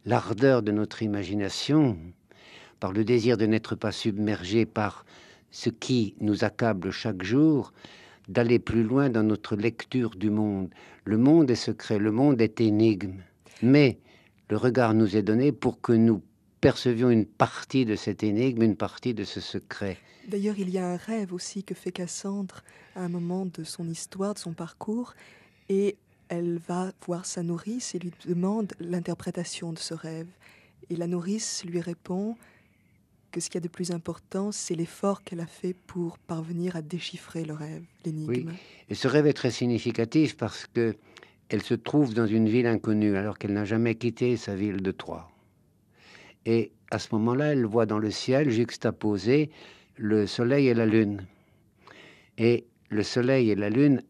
l'ardeur de notre imagination, par le désir de n'être pas submergé par ce qui nous accable chaque jour, d'aller plus loin dans notre lecture du monde. Le monde est secret, le monde est énigme, mais le regard nous est donné pour que nous percevions une partie de cette énigme, une partie de ce secret. D'ailleurs, il y a un rêve aussi que fait Cassandre à un moment de son histoire, de son parcours, et elle va voir sa nourrice et lui demande l'interprétation de ce rêve. Et la nourrice lui répond que ce qu'il y a de plus important, c'est l'effort qu'elle a fait pour parvenir à déchiffrer le rêve, l'énigme. Oui, et ce rêve est très significatif parce que elle se trouve dans une ville inconnue alors qu'elle n'a jamais quitté sa ville de Troyes. Et à ce moment-là, elle voit dans le ciel juxtaposé le soleil et la lune. Et le soleil et la lune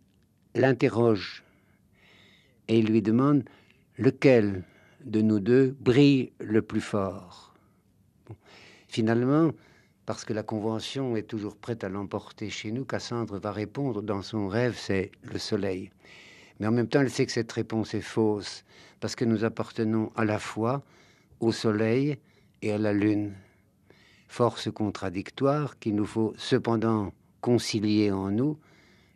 l'interrogent et il lui demande lequel de nous deux brille le plus fort. Finalement, parce que la convention est toujours prête à l'emporter chez nous, Cassandre va répondre dans son rêve, c'est le soleil. Mais en même temps, elle sait que cette réponse est fausse, parce que nous appartenons à la fois au soleil et à la lune. Force contradictoire qu'il nous faut cependant concilier en nous,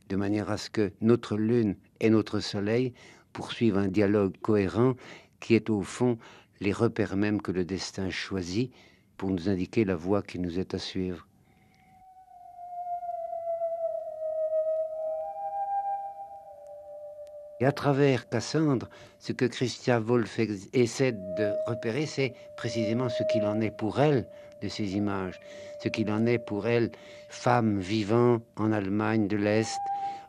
de manière à ce que notre lune et notre soleil poursuivent un dialogue cohérent qui est au fond les repères mêmes que le destin choisit pour nous indiquer la voie qui nous est à suivre. Et à travers Cassandre, ce que Christa Wolf essaie de repérer, c'est précisément ce qu'il en est pour elle de ces images, ce qu'il en est pour elle, femme vivant en Allemagne de l'Est,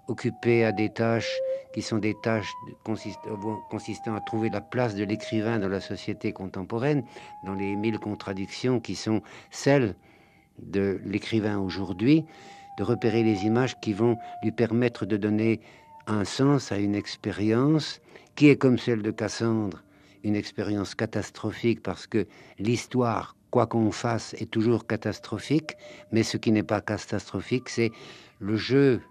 occupée à des tâches qui sont des tâches consistant à trouver la place de l'écrivain dans la société contemporaine, dans les 1000 contradictions qui sont celles de l'écrivain aujourd'hui, de repérer les images qui vont lui permettre de donner un sens à une expérience qui est comme celle de Cassandre, une expérience catastrophique parce que l'histoire, quoi qu'on fasse, est toujours catastrophique, mais ce qui n'est pas catastrophique, c'est le jeu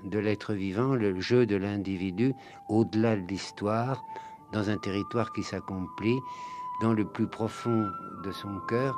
de l'être vivant, le jeu de l'individu au-delà de l'histoire, dans un territoire qui s'accomplit dans le plus profond de son cœur.